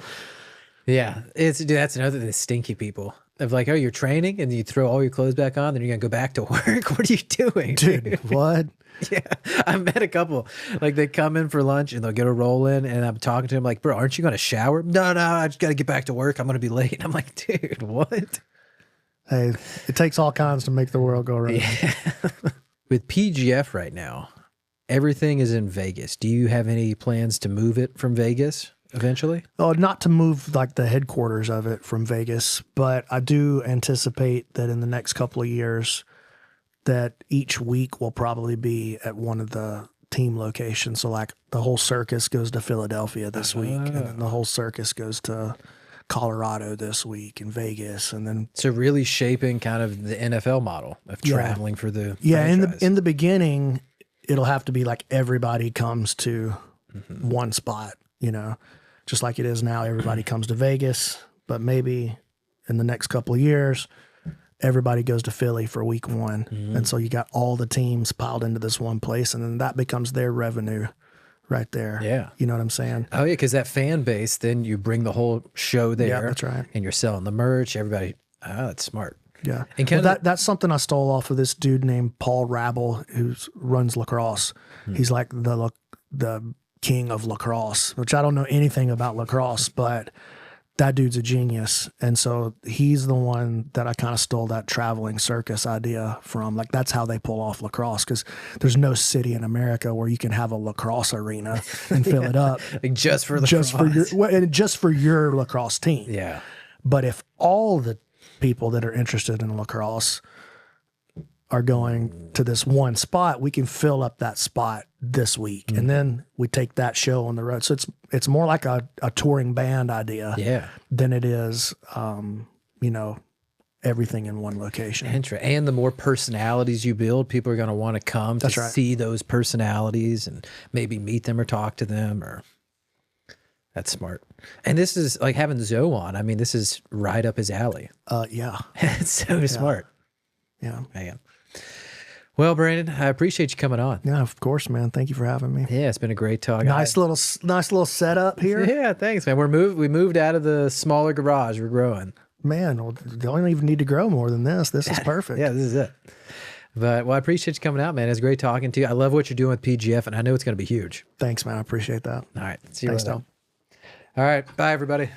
Yeah. Dude, that's another thing, the stinky people. Of like, oh, you're training and you throw all your clothes back on, then you're going to go back to work. What are you doing? Dude, what? Yeah, I've met a couple, like they come in for lunch and they'll get a roll in and I'm talking to them like, bro, aren't you going to shower? No, I just got to get back to work. I'm going to be late. I'm like, dude, what? Hey, it takes all kinds to make the world go round. Yeah. With PGF right now, everything is in Vegas. Do you have any plans to move it from Vegas eventually? Oh, not to move like the headquarters of it from Vegas, but I do anticipate that in the next couple of years that each week will probably be at one of the team locations. So like the whole circus goes to Philadelphia this week, and then the whole circus goes to Colorado this week and Vegas, and then so really shaping kind of the NFL model of traveling for the franchise. In the beginning it'll have to be like everybody comes to one spot, you know, just like it is now. Everybody comes to Vegas, but maybe in the next couple of years everybody goes to Philly for week one. And so you got all the teams piled into this one place, and then that becomes their revenue right there. Yeah. You know what I'm saying? Oh yeah, because that fan base, then you bring the whole show there. Yeah, that's right. And you're selling the merch. Everybody, that's smart. Yeah. And that's something I stole off of this dude named Paul Rabble who runs lacrosse. He's like the king of lacrosse, which I don't know anything about lacrosse, but that dude's a genius. And so he's the one that I kind of stole that traveling circus idea from. Like, that's how they pull off lacrosse, because there's no city in America where you can have a lacrosse arena and fill it up. Like just for your lacrosse team. Yeah. But if all the people that are interested in lacrosse are going to this one spot, we can fill up that spot this week. And then we take that show on the road. So it's more like a touring band idea than it is, you know, everything in one location. And the more personalities you build, people are going to want to come to see those personalities and maybe meet them or talk to them. Or that's smart. And this is like having Zoe on. I mean, this is right up his alley. Yeah. It's so smart. Yeah. Man. Well, Brandon, I appreciate you coming on. Yeah, of course, man. Thank you for having me. Yeah, it's been a great talk. Nice little setup here. Yeah, thanks, man. We moved out of the smaller garage. We're growing. Man, well, you don't even need to grow more than this. This is perfect. Yeah, this is it. But, well, I appreciate you coming out, man. It's great talking to you. I love what you're doing with PGF, and I know it's going to be huge. Thanks, man. I appreciate that. All right. See you later. All right. Bye, everybody.